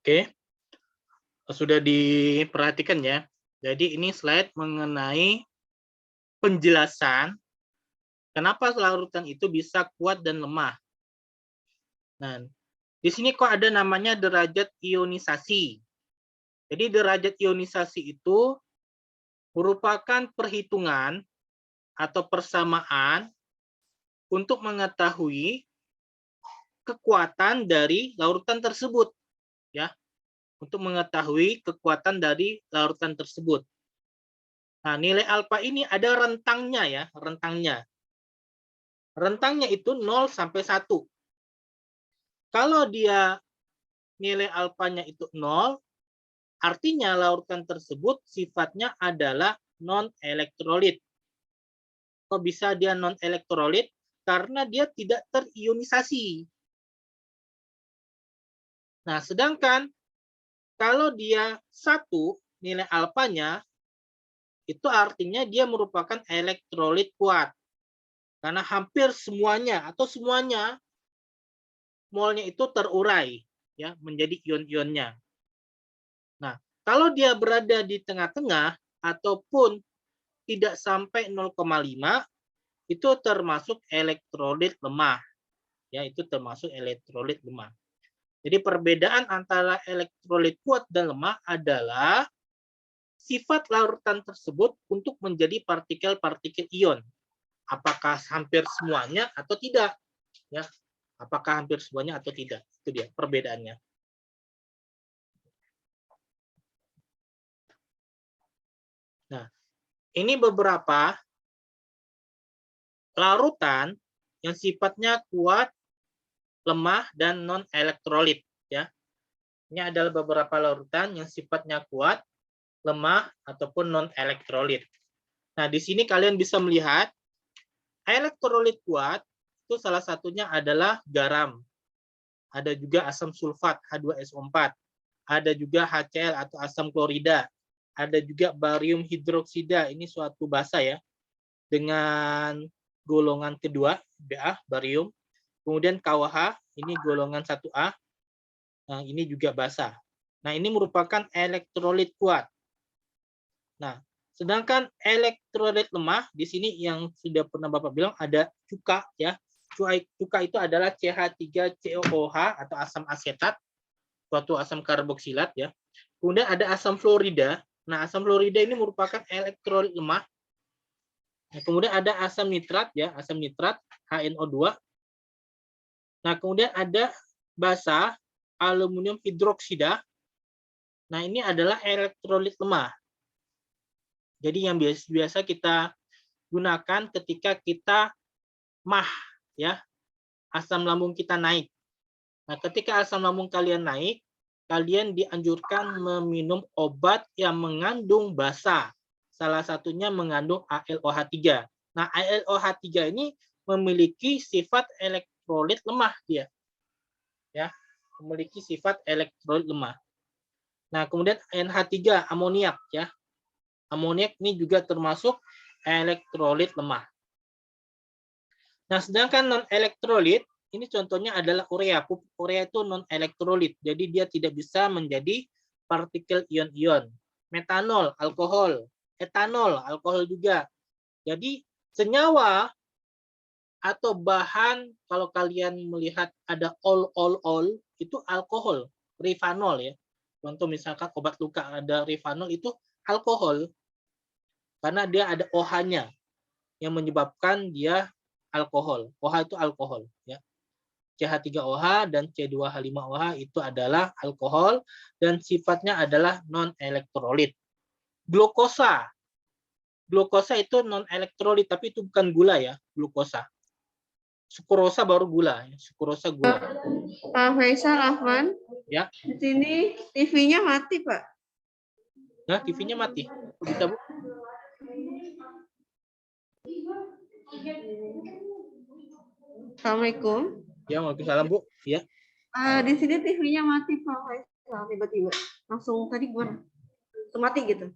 Oke, sudah diperhatikan ya. Jadi ini slide mengenai penjelasan kenapa larutan itu bisa kuat dan lemah. Nah, di sini kok ada namanya derajat ionisasi. Jadi derajat ionisasi itu merupakan perhitungan atau persamaan untuk mengetahui kekuatan dari larutan tersebut, ya. Untuk mengetahui kekuatan dari larutan tersebut. Nah, nilai alfa ini ada rentangnya ya, rentangnya. Rentangnya itu 0 sampai 1. Kalau dia nilai alfanya itu 0, artinya larutan tersebut sifatnya adalah non-elektrolit. Kok bisa dia non-elektrolit? Karena dia tidak terionisasi. Nah, sedangkan kalau dia 1, nilai alfanya, itu artinya dia merupakan elektrolit kuat. Karena hampir semuanya atau semuanya molnya itu terurai ya menjadi ion-ionnya. Nah, kalau dia berada di tengah-tengah ataupun tidak sampai 0,5, itu termasuk elektrolit lemah. Ya, itu termasuk elektrolit lemah. Jadi perbedaan antara elektrolit kuat dan lemah adalah sifat larutan tersebut untuk menjadi partikel-partikel ion. Apakah hampir semuanya atau tidak? Ya, apakah hampir semuanya atau tidak? Itu dia perbedaannya. Nah, ini beberapa larutan yang sifatnya kuat, lemah, dan non-elektrolit. Ya, ini adalah beberapa larutan yang sifatnya kuat, lemah, ataupun non-elektrolit. Nah, di sini kalian bisa melihat elektrolit kuat itu salah satunya adalah garam. Ada juga asam sulfat H2SO4. Ada juga HCl atau asam klorida. Ada juga barium hidroksida. Ini suatu basa ya. Dengan golongan kedua, Ba, barium. Kemudian KWH, ini golongan 1A. Nah, ini juga basa. Nah, ini merupakan elektrolit kuat. Nah, sedangkan elektrolit lemah, di sini yang sudah pernah Bapak bilang ada cuka ya. Cuka itu adalah CH3COOH atau asam asetat, suatu asam karboksilat ya. Kemudian ada asam fluorida. Nah, asam fluorida ini merupakan elektrolit lemah. Nah, kemudian ada asam nitrat ya, asam nitrat HNO2. Nah, kemudian ada basa aluminium hidroksida. Nah, ini adalah elektrolit lemah. Jadi yang biasa kita gunakan ketika kita mah ya, asam lambung kita naik. Nah, ketika asam lambung kalian naik, kalian dianjurkan meminum obat yang mengandung basa. Salah satunya mengandung ALOH3. Nah, ALOH3 ini memiliki sifat elektrolit lemah dia. Ya, memiliki sifat elektrolit lemah. Nah, kemudian NH3 amoniak ya. Amoniak ini juga termasuk elektrolit lemah. Nah, sedangkan non-elektrolit, ini contohnya adalah urea. Pupuk urea itu non-elektrolit, jadi dia tidak bisa menjadi partikel ion-ion. Metanol, alkohol. Etanol, alkohol juga. Jadi, senyawa atau bahan, kalau kalian melihat ada ol, itu alkohol. Rifanol ya. Contoh misalkan obat luka ada rifanol, itu alkohol. Karena dia ada OH-nya yang menyebabkan dia alkohol. OH itu alkohol ya. CH3OH dan C2H5OH itu adalah alkohol dan sifatnya adalah non-elektrolit. Glukosa. Glukosa itu non-elektrolit tapi itu bukan gula ya, glukosa. Sukrosa baru gula, sukrosa gula. Pak Faisal Ahman, Ya. di sini TV-nya mati, Pak. Nah, TV-nya mati. Bisa, Bu? Assalamualaikum. Ya, waalaikumsalam, Bu. Ya. Di sini TV-nya mati, Pak Faisal, tiba-tiba. Langsung tadi gimana? Langsung mati gitu.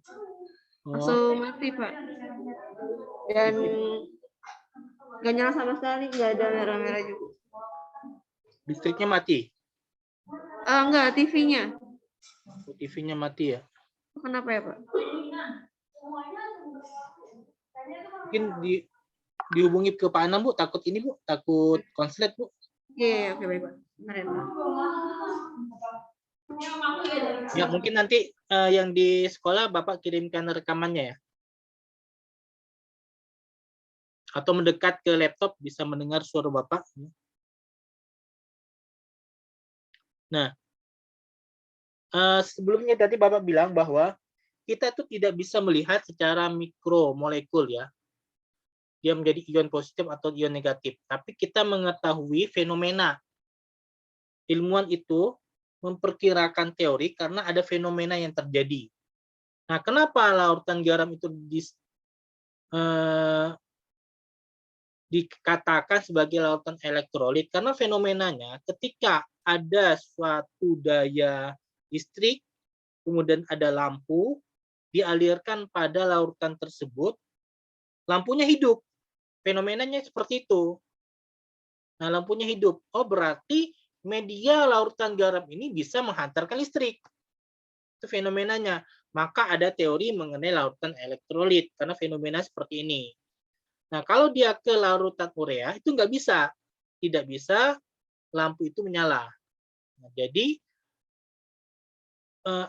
Langsung mati, Pak. Dan nggak nyala sama sekali, nggak ada merah-merah juga. Listriknya mati. Enggak, TV-nya. TV-nya mati ya. Kenapa ya, Pak? Mungkin dihubungi ke Pak Anam, Bu. Takut ini, Bu. Takut konslet, Bu. Iya, oke, baik, Pak. Bentar ya, Pak. Ya, mungkin nanti yang di sekolah Bapak kirimkan rekamannya ya. Atau mendekat ke laptop bisa mendengar suara Bapak. Nah, sebelumnya tadi Bapak bilang bahwa kita tuh tidak bisa melihat secara mikromolekul ya. Dia menjadi ion positif atau ion negatif. Tapi kita mengetahui fenomena. Ilmuwan itu memperkirakan teori karena ada fenomena yang terjadi. Nah, kenapa larutan garam itu dikatakan sebagai larutan elektrolit? Karena fenomenanya ketika ada suatu daya listrik, kemudian ada lampu, dialirkan pada larutan tersebut, lampunya hidup. Fenomenanya seperti itu. Nah, lampunya hidup. Oh, berarti media larutan garam ini bisa menghantarkan listrik. Itu fenomenanya. Maka ada teori mengenai larutan elektrolit, karena fenomena seperti ini. Nah, kalau dia ke larutan urea, itu nggak bisa. Tidak bisa lampu itu menyala. Nah, jadi,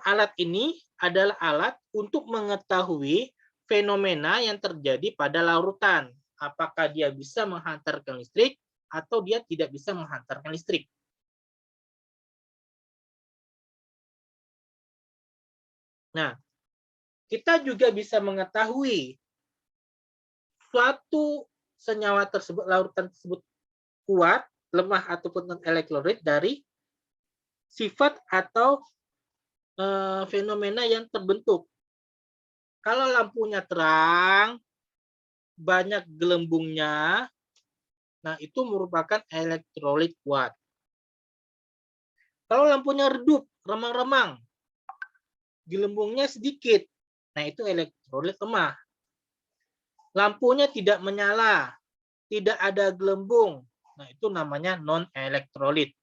alat ini adalah alat untuk mengetahui fenomena yang terjadi pada larutan. Apakah dia bisa menghantarkan listrik atau dia tidak bisa menghantarkan listrik. Nah, kita juga bisa mengetahui suatu senyawa tersebut, larutan tersebut kuat, lemah, ataupun non-elektrolit dari sifat atau fenomena yang terbentuk. Kalau lampunya terang, banyak gelembungnya, nah itu merupakan elektrolit kuat. Kalau lampunya redup, remang-remang, gelembungnya sedikit, nah itu elektrolit lemah. Lampunya tidak menyala, tidak ada gelembung, nah itu namanya non-elektrolit.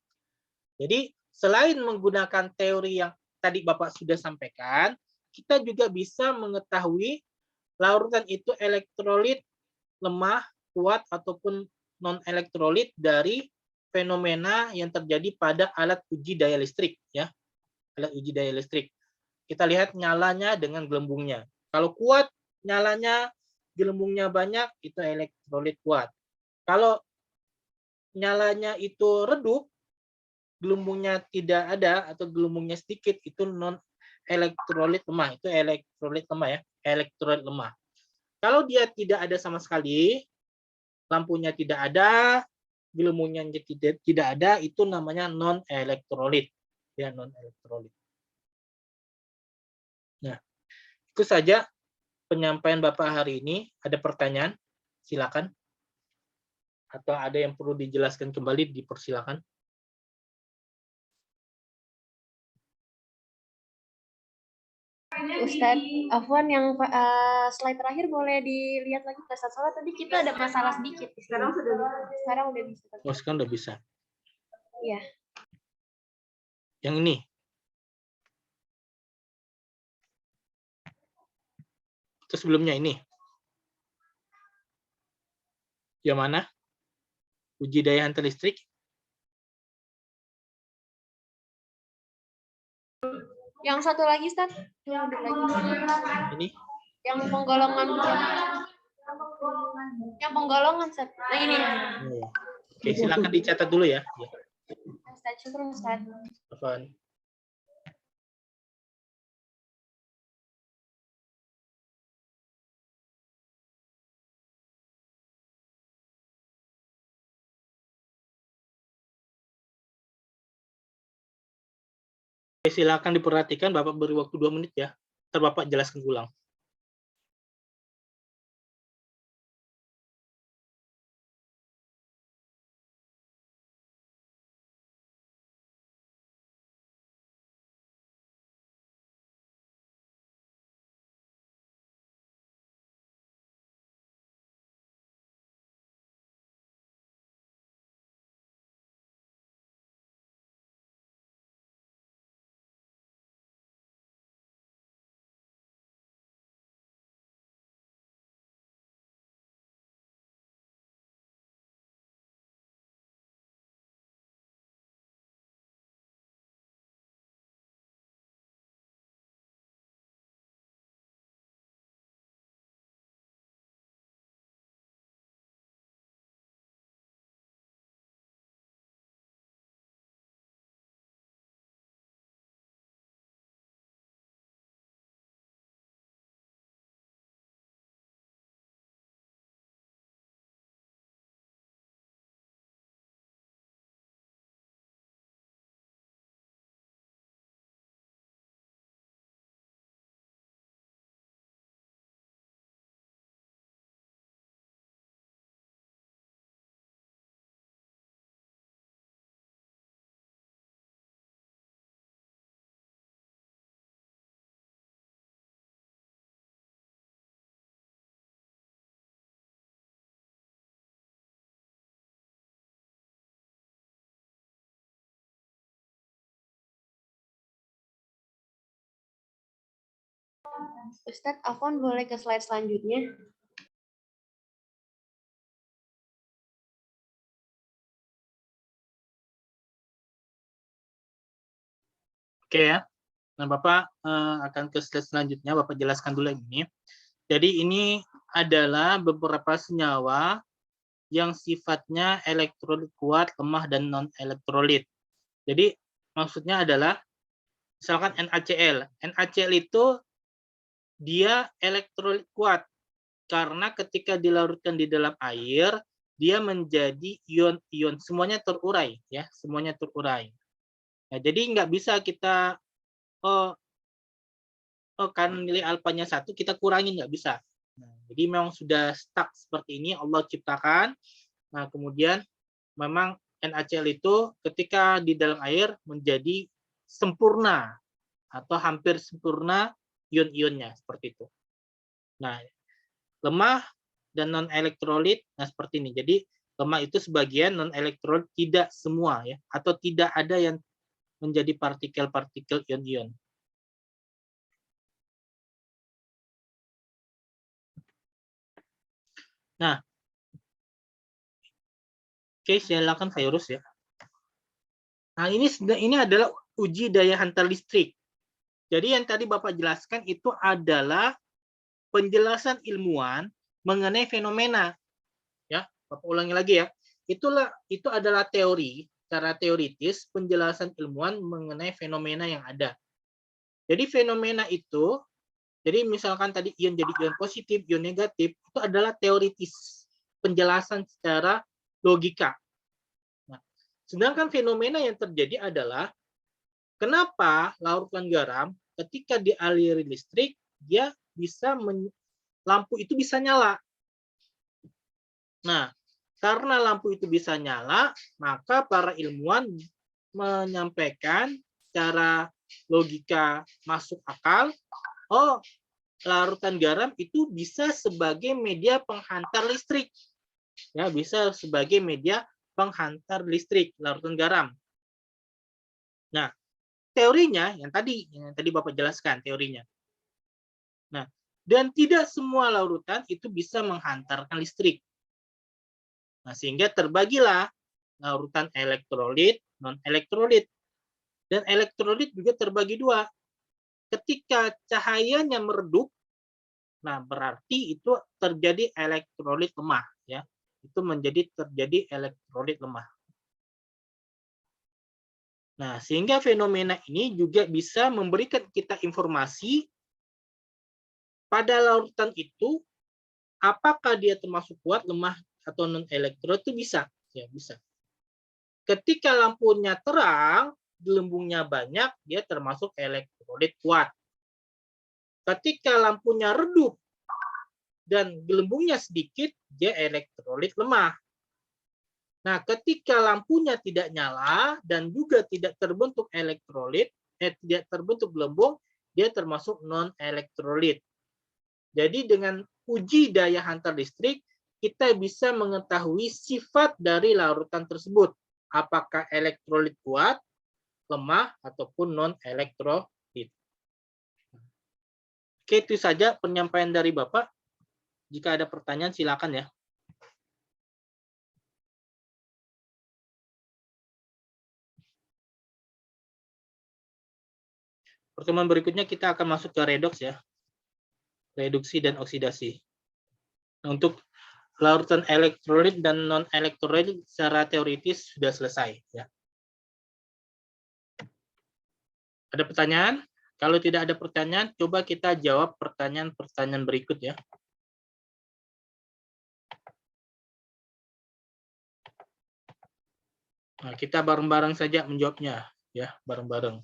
Jadi selain menggunakan teori yang tadi Bapak sudah sampaikan, kita juga bisa mengetahui larutan itu elektrolit lemah, kuat, ataupun non-elektrolit dari fenomena yang terjadi pada alat uji daya listrik. Ya, alat uji daya listrik. Kita lihat nyalanya dengan gelembungnya. Kalau kuat, nyalanya, gelembungnya banyak, itu elektrolit kuat. Kalau nyalanya itu redup, gelembungnya tidak ada atau gelembungnya sedikit, itu non elektrolit lemah. Itu elektrolit lemah ya, elektrolit lemah. Kalau dia tidak ada sama sekali, lampunya tidak ada, gelembungnya tidak ada, itu namanya non elektrolit. Ya, non elektrolit. Nah, itu saja penyampaian Bapak hari ini. Ada pertanyaan? Silakan. Atau ada yang perlu dijelaskan kembali, dipersilakan. Ustadz Afwan, yang slide terakhir boleh dilihat lagi Ustadz. Soalnya tadi kita ada masalah sedikit di sini. Sekarang udah bisa. Oh, sekarang udah bisa. Iya. Yang ini. Terus sebelumnya ini. Yang mana? Uji daya hantar listrik. Yang satu lagi, Ustadz. Ini. Yang penggolongan. Yang penggolongan, Ustadz. Nah, ini. Oke, silakan dicatat dulu ya. Ustadz, syukur, Ustadz. Afwan. Silakan diperhatikan, Bapak beri waktu 2 menit ya. Ntar Bapak jelaskan ulang. Ustadz, Afwan boleh ke slide selanjutnya? Oke ya. Nah, Bapak akan ke slide selanjutnya. Bapak jelaskan dulu ini. Jadi ini adalah beberapa senyawa yang sifatnya elektrolit kuat, lemah, dan non-elektrolit. Jadi maksudnya adalah misalkan NaCl. NaCl itu dia elektrolit kuat karena ketika dilarutkan di dalam air, dia menjadi ion-ion, semuanya terurai ya, semuanya terurai. Nah, jadi nggak bisa kita oh, kan nilai alfanya 1 kita kurangin, nggak bisa. Nah, jadi memang sudah stuck seperti ini Allah ciptakan. Nah, kemudian memang NaCl itu ketika di dalam air menjadi sempurna atau hampir sempurna ion-ionnya seperti itu. Nah, lemah dan non-elektrolit, nah seperti ini. Jadi lemah itu sebagian, non-elektrolit tidak semua ya, atau tidak ada yang menjadi partikel-partikel ion-ion. Nah, oke, silakan Virus ya. Nah, ini adalah uji daya hantar listrik. Jadi yang tadi Bapak jelaskan itu adalah penjelasan ilmuwan mengenai fenomena. Ya, Bapak ulangi lagi ya. Itu adalah teori, secara teoritis penjelasan ilmuwan mengenai fenomena yang ada. Jadi fenomena itu, jadi misalkan tadi ion jadi ion positif, ion negatif, itu adalah teoritis, penjelasan secara logika. Nah, sedangkan fenomena yang terjadi adalah kenapa larutan garam ketika dialiri listrik dia bisa lampu itu bisa nyala. Nah, karena lampu itu bisa nyala, maka para ilmuwan menyampaikan secara logika masuk akal, oh, larutan garam itu bisa sebagai media penghantar listrik. Ya, bisa sebagai media penghantar listrik larutan garam. Nah, teorinya yang tadi Bapak jelaskan teorinya. Nah, dan tidak semua larutan itu bisa menghantarkan listrik. Nah, sehingga terbagilah larutan elektrolit, non-elektrolit. Dan elektrolit juga terbagi dua. Ketika cahayanya meredup, nah berarti itu terjadi elektrolit lemah ya. Itu terjadi elektrolit lemah. Nah, sehingga fenomena ini juga bisa memberikan kita informasi pada larutan itu apakah dia termasuk kuat, lemah atau non-elektrolit itu bisa, ya bisa. Ketika lampunya terang, gelembungnya banyak, dia termasuk elektrolit kuat. Ketika lampunya redup dan gelembungnya sedikit, dia elektrolit lemah. Nah, ketika lampunya tidak nyala dan juga tidak terbentuk elektrolit, tidak terbentuk gelembung, dia termasuk non-elektrolit. Jadi dengan uji daya hantar listrik, kita bisa mengetahui sifat dari larutan tersebut. Apakah elektrolit kuat, lemah, ataupun non-elektrolit. Oke, itu saja penyampaian dari Bapak. Jika ada pertanyaan, silakan ya. Pertemuan berikutnya kita akan masuk ke redoks ya. Reduksi dan oksidasi. Nah, untuk larutan elektrolit dan non-elektrolit secara teoritis sudah selesai ya. Ada pertanyaan? Kalau tidak ada pertanyaan, coba kita jawab pertanyaan-pertanyaan berikut ya. Nah, kita bareng-bareng saja menjawabnya ya, bareng-bareng.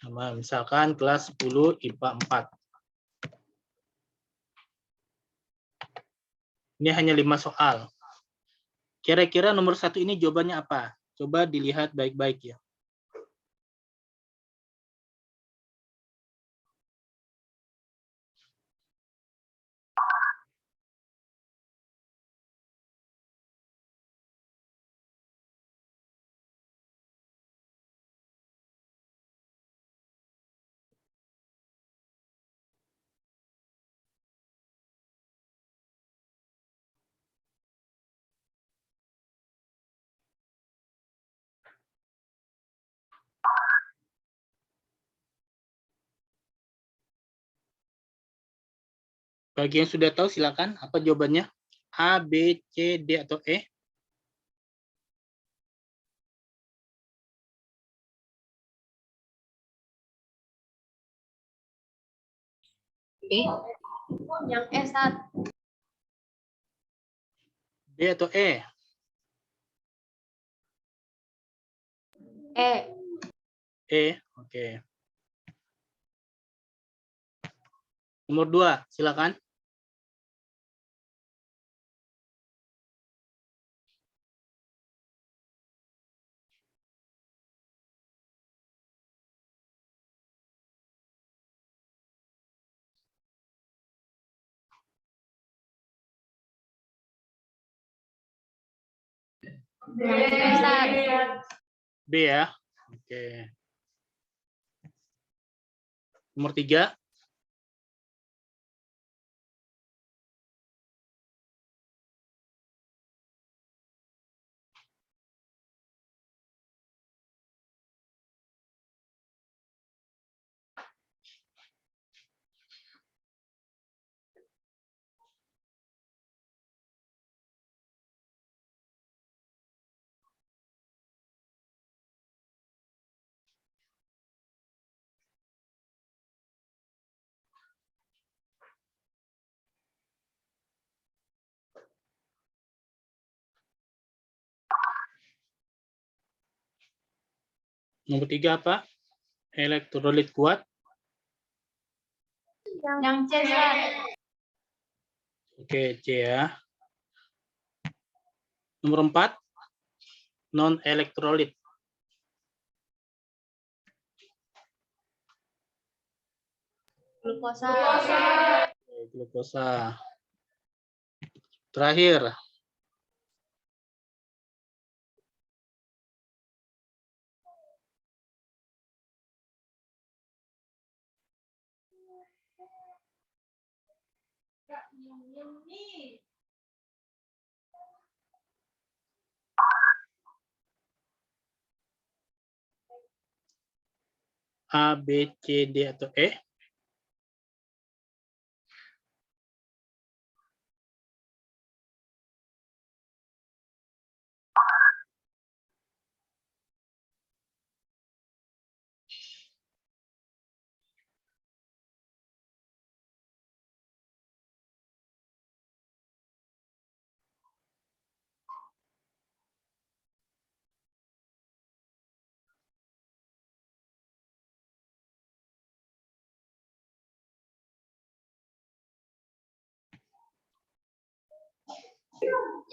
Sama misalkan kelas 10 IPA 4. Ini hanya 5 soal. Kira-kira nomor 1 ini jawabannya apa? Coba dilihat baik-baik ya. Bagi yang sudah tahu silakan. Apa jawabannya? A, B, C, D, atau E? Yang S1. B atau E? E. E, oke. Nomor 2, silakan. Yang S1. B ya. Oke. Nomor 3. Nomor 3 apa? Elektrolit kuat. Yang C1. Oke, C ya. Nomor 4, non elektrolit. Glukosa. Oke, glukosa. Terakhir. A, B, C, D, atau E?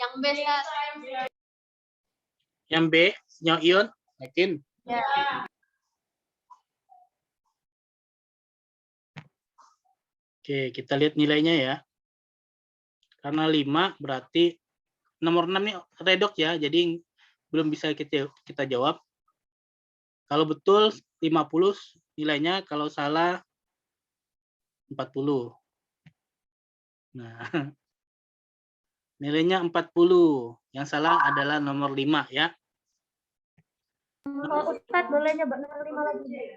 Yang B1. Yang B, senyawa ion. Yakin? Ya. Oke, kita lihat nilainya ya. Karena 5 berarti nomor 6 ini redok ya, jadi belum bisa kita jawab. Kalau betul 50 nilainya, kalau salah 40. Nah, nilainya 40. Yang salah adalah nomor 5 ya. Ustaz, boleh nyoba nomor 5 lagi?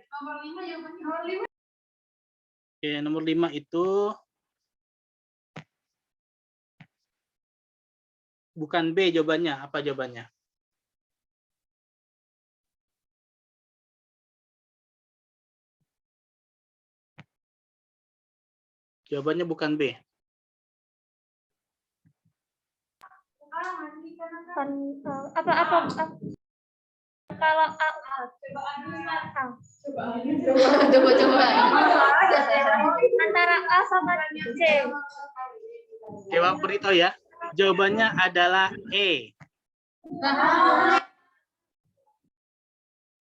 Oke, nomor 5 itu bukan B jawabannya. Apa jawabannya? Jawabannya bukan B. Apa kalau A. Coba. Antara A sama C. Coba beritahu ya. Jawabannya adalah E.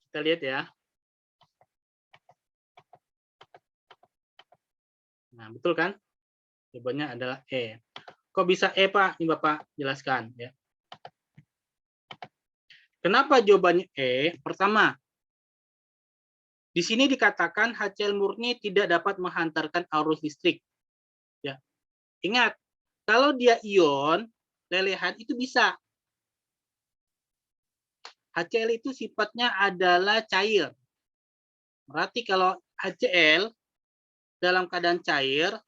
Kita lihat ya. Nah, betul kan? Jawabannya adalah E. Kok bisa E, Pak? Ini Bapak jelaskan ya. Kenapa jawabannya E? Pertama, di sini dikatakan HCl murni tidak dapat menghantarkan arus listrik. Ya. Ingat, kalau dia ion, lelehan itu bisa. HCl itu sifatnya adalah cair. Berarti kalau HCl dalam keadaan cair,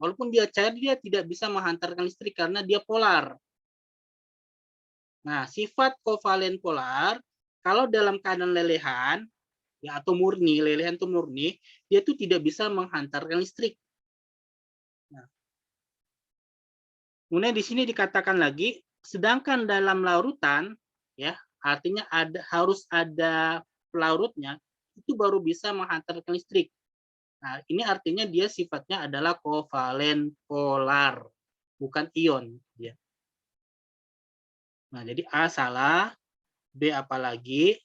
Walaupun dia cair, dia tidak bisa menghantarkan listrik karena dia polar. Nah, sifat kovalen polar, kalau dalam keadaan lelehan, ya atau murni, lelehan itu murni, dia tuh tidak bisa menghantarkan listrik. Nah, kemudian di sini dikatakan lagi, sedangkan dalam larutan, ya artinya harus ada pelarutnya, itu baru bisa menghantarkan listrik. Nah, ini artinya dia sifatnya adalah kovalen polar, bukan ion. Ya. Nah, jadi A salah, B apalagi.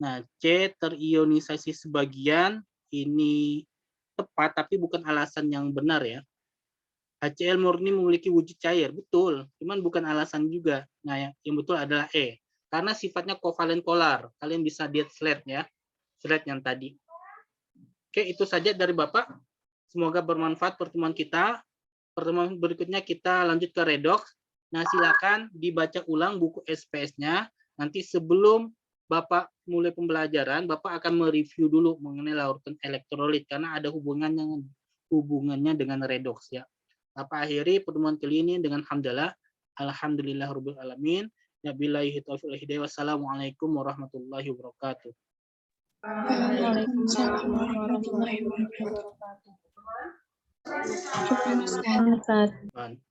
Nah, C terionisasi sebagian, ini tepat, tapi bukan alasan yang benar ya. HCl murni memiliki wujud cair, betul, cuman bukan alasan juga. Nah, yang betul adalah E, karena sifatnya kovalen polar. Kalian bisa lihat slide ya, slide yang tadi. Oke, itu saja dari Bapak. Semoga bermanfaat pertemuan kita. Pertemuan berikutnya kita lanjut ke redox. Nah, silakan dibaca ulang buku SPS-nya. Nanti sebelum Bapak mulai pembelajaran, Bapak akan mereview dulu mengenai larutan elektrolit karena ada hubungannya dengan redox ya. Bapak akhiri pertemuan kali ini dengan hamdalah. Alhamdulillahirabbil alamin. Wabillahi taufiq wal hidayah. Wassalamualaikum warahmatullahi wabarakatuh. Waalaikumsalam warahmatullahi wabarakatuh. Ustaz. Baik.